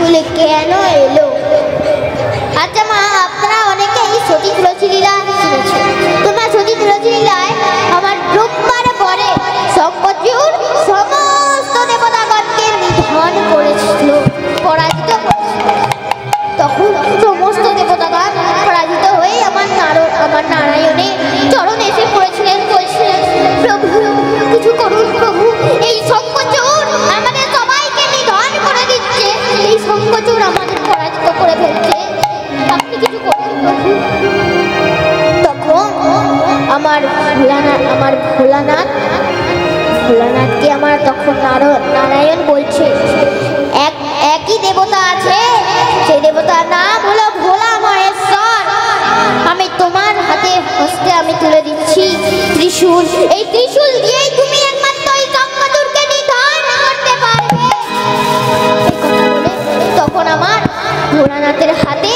ত্রিশূল কেন এলো? আচ্ছা মা, আপনারা অনেকেই সতী তুলসী লীলা শুনেছেন। তোমরা সতী তুলসী লীলায় আমার রূপবার পরে শঙ্করচূড় সমস্ত দেবতাগণকে নিধন করেছিল, পরাজিত করেছিল। তখন সমস্ত দেবতাগণ পরাজিত হয়ে আমার নারায়ণের চরণ এসে পড়েছিলেন, বলছিলেন প্রভু কিছু করুন প্রভু, এই শঙ্করচূড় আমাদের সবাইকে নিধন করে দিচ্ছে, এই শঙ্করচূড় আমাদের পরাজিত করে ফেলছে, আপনি কিছু করুন প্রভু। তখন আমার ভোলানাথকে আমার তখন নারায়ণ বলছে, একই দেবতা আছে, সেই দেবতার নাম হলো ভোলা মহেশ্বর। আমি তোমার হাতে হস্তে আমি তুলে দিচ্ছি ত্রিশূল, এই ত্রিশূল দিয়েই তুমি একমাত্র এই শঙ্করচূড়কে নিধন করতে পারবে। তখন আমার ভোলানাথের হাতে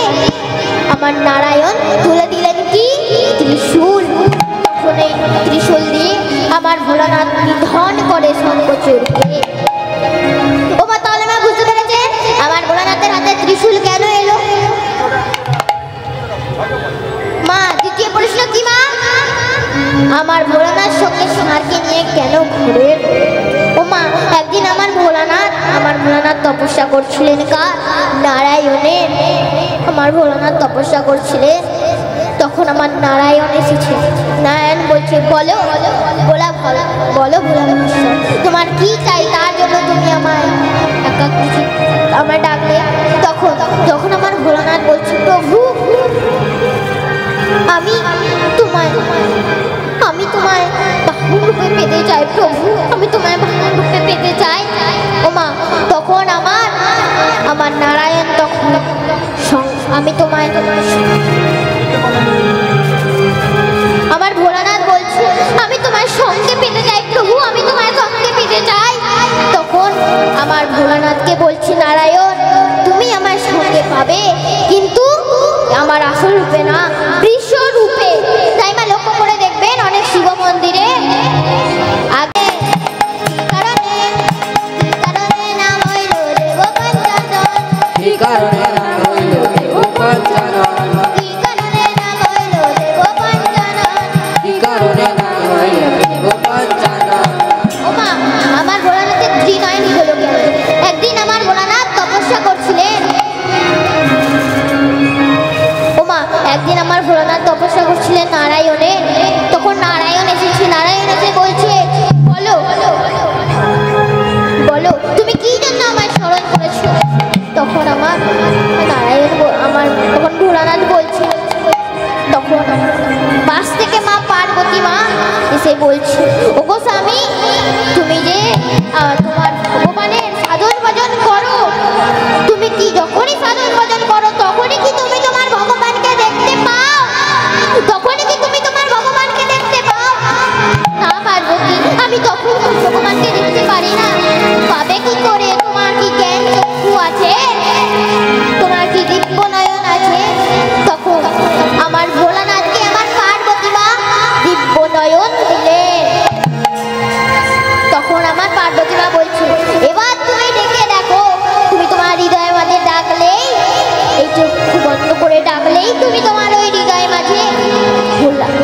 আমার নারায়ণ তুলে দিলেন কি ত্রিশূল। তখন এই ত্রিশূল দিয়ে আমার ভোলানাথ নিধন করে শঙ্করচূড়কে। ও মা, তাহলে মা বুঝতে পেরেছে আমার ভোলানাথের হাতে ত্রিশূল কেন এলো? মা, দ্বিতীয় প্রশ্ন কি মা? আমার ভোলানাথ সঙ্গে ষাঁড়কে নিয়ে কেন ঘুরে? ও মা, একদিন আমার ভোলানাথ তপস্যা করছিলেন কার? নারায়ণের। আমার ভোলানাথ তপস্যা করছিলেন, তখন আমার নারায়ণ এসেছে। নারায়ণ বলছে, বলো ভোলা মহেশ্বর, তোমার কি চাই, তার জন্য তুমি আমায় ডাকলে। তখন আমার ভোলানাথ বলছে, প্রভু আমি তোমায় বাহন রূপে পেতে চাই প্রভু, আমি তোমায় বাহন রূপে পেতে চাই। ও মা, তখন আমার নারায়ণ তখন আমার ভোলানাথ বলছে, আমি তোমার সঙ্গে পেতে চাই প্রভু, আমি তোমার সঙ্গে পেতে চাই। তখন আমার ভোলানাথকে বলছে নারায়ণ, তুমি আমার সঙ্গে পাবে, কিন্তু আমার আসল রূপে না, বৃষ রূপে। তাই মা লক্ষ্য করে দেখবেন অনেক শিব মন্দিরে আগে কারণে নাম হইল দেবপঞ্চজন, কি কারণে নাম হইল দেবপঞ্চজন, কি কারণে নাম হইল দেবপঞ্চজন, কি কারণে নাম হইল দেবপঞ্চজন। ও মা, আমার ভোলানাথের ত্রিনয়নী হলো কেন? একদিন আমার ভোলানাথ তপস্যা করছিলেন। ও মা, একদিন আমার ভোলানাথ তপস্যা করছিলেন নারায়ণে। তখন নারায়ণ এসেছে, নারায়ণ এসে বলছে, বলো তুমি কি জন্য আমায় স্মরণ করেছো? তখন আমার তখন ভোলানাথ বলছে, তখন পাশ থেকে মা পার্বতী মা এসে বলছে, ওগো স্বামী, তুমি যে তোমার ভগবানের সাধন ভজন করো, তুমি কি যখনই সাধন ভজন করো তখনই কি তুমি তোমার ভগবানকে দেখতে পাও? তখনই কি তুমি তোমার ভগবানকে দেখতে পাও? না পার্বতী, আমি তখন ভগবানকে দেখতে পারি না। পাবে কি করে? তোমার কি জ্ঞান চক্ষু আছে? তোমার কি দিব্য নয়ন আছে? তখন আমার ভোলানাথকে আমার পার্বতী মা দিব্য নয়ন দিলেন। তখন আমার পার্বতী মা বলছে, এবার তুমি ডেকে দেখো, তুমি তোমার হৃদয়ের মাঝে ডাকলেই, এই চক্ষু বন্ধ করে ডাকলেই তুমি তোমার ওই হৃদয়ের মাঝে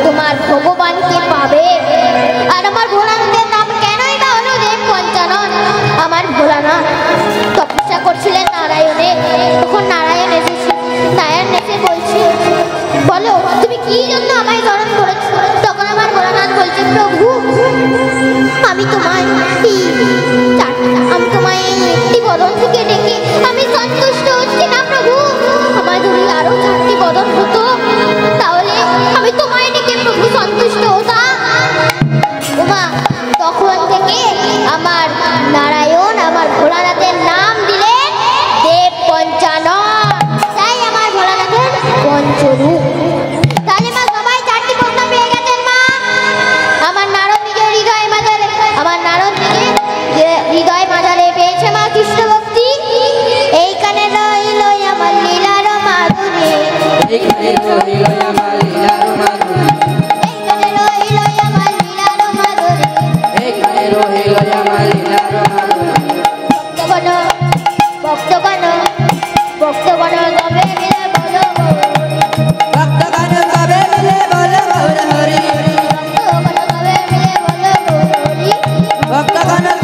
তোমার ভগবানকে পাবে। আর আমার ভোলানাথের নাম কেনই বা হলো দেবপঞ্চজন? আমার ভোলানাথ তপস্যা করছিলেন নারায়ণে। তখন নারায়ণ এসে বলছে, বলো তুমি কি জন্য আমায় স্মরণ করেছো? তখন আমার ভোলানাথ বলছে, প্রভু আমি তোমায় একটি বদন থেকে ডেকে আমি সন্তুষ্ট হচ্ছি না প্রভু, আমার যদি আরো 4টি বদন হতো তাহলে আমি তোমায় ডেকে প্রভু সন্তুষ্ট হতাম। ওমা, তখন থেকে আমার নারায়ণ আমার ভোলানাথের নাম দিলেন দেবপঞ্চজন। তাই আমার ভোলানাথের পঞ্চরূপ। তাহলে মা সবাই 4টি প্রশ্ন পেয়ে গেছেন মা। আমার নারদ নিজের হৃদয় মাঝারে পেয়েছে মা কৃষ্ণ ভক্তি। এইখানে রইল আমার লীলার মাধুরী, এইখানে রহিল আমার লীলার মাধুরী, এইখানে রইল আমার লীলার মাধুরী। এইখানে রহিল আমার লীলার মাধুরী। ভক্তগণ ভক্তগণ